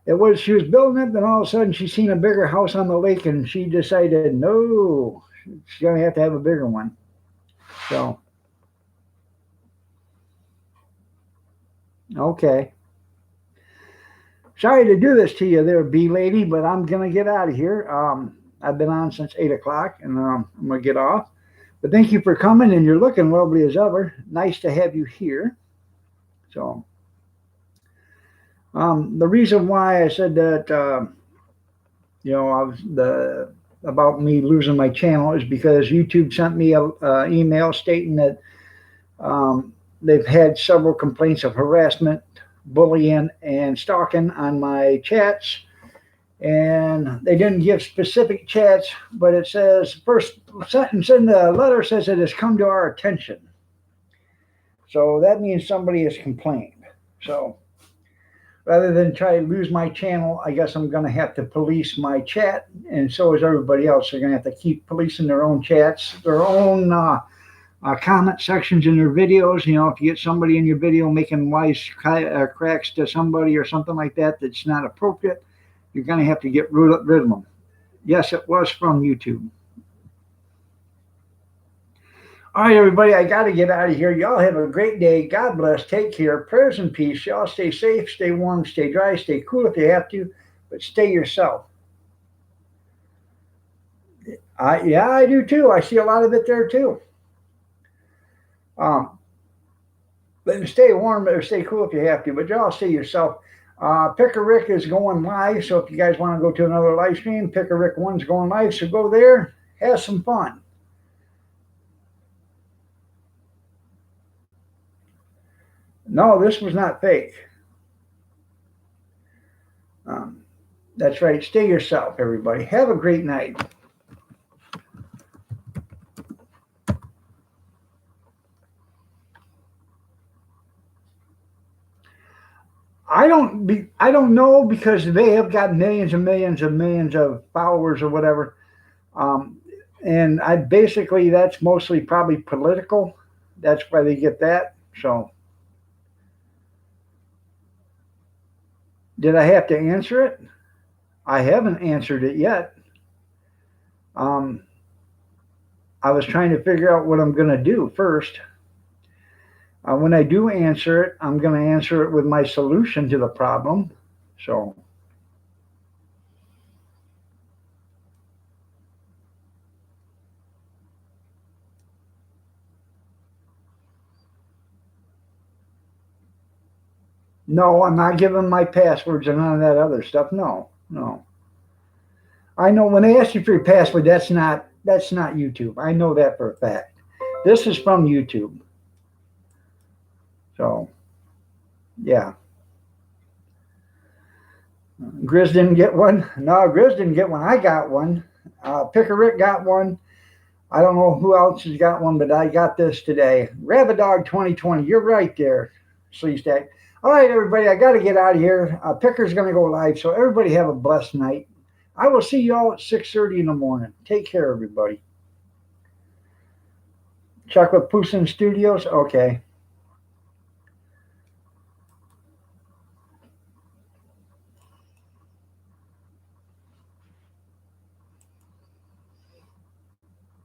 She was building it, then all of a sudden she seen a bigger house on the lake and she decided, no, she's going to have a bigger one. So, okay. Sorry to do this to you there, B lady, but I'm going to get out of here. I've been on since 8 o'clock and I'm going to get off. But thank you for coming, and you're looking lovely as ever. Nice to have you here. So, the reason why I said that, about me losing my channel is because YouTube sent me an email stating that they've had several complaints of harassment, bullying, and stalking on my chats. And they didn't give specific chats, but it says, first sentence in the letter says it has come to our attention. So that means somebody has complained. So rather than try to lose my channel, I guess I'm going to have to police my chat, and so is everybody else. They're going to have to keep policing their own chats, their own comment sections in their videos. If you get somebody in your video making wise cracks to somebody or something like that that's not appropriate, you're going to have to get rid of them. Yes, it was from YouTube. All right, everybody, I got to get out of here. Y'all have a great day. God bless. Take care. Prayers and peace. Y'all stay safe, stay warm, stay dry, stay cool if you have to, but stay yourself. Yeah, I do too. I see a lot of it there too. Um, but stay warm or stay cool if you have to, but y'all stay yourself. Picker Rick is going live, so if you guys want to go to another live stream, Picker Rick 1's going live, so go there, have some fun. No, this was not fake. That's right. Stay yourself, everybody. Have a great night. I don't know because they have got millions and millions and millions of followers or whatever. Um, and I basically that's mostly probably political. That's why they get that. So did I have to answer it? I haven't answered it yet. Um, I was trying to figure out what I'm going to do first. When I do answer it, I'm going to answer it with my solution to the problem. So, no, I'm not giving my passwords and none of that other stuff. No, no. I know when they ask you for your password, that's not YouTube. I know that for a fact. This is from YouTube. So, yeah. Grizz didn't get one. No, Grizz didn't get one. I got one. Picker Rick got one. I don't know who else has got one, but I got this today. Rabbit Dog 2020. You're right there, Sleestack. All right, everybody, I got to get out of here. Picker's going to go live, so everybody have a blessed night. I will see you all at 6:30 in the morning. Take care, everybody. Chocolate Poussin Studios? Okay.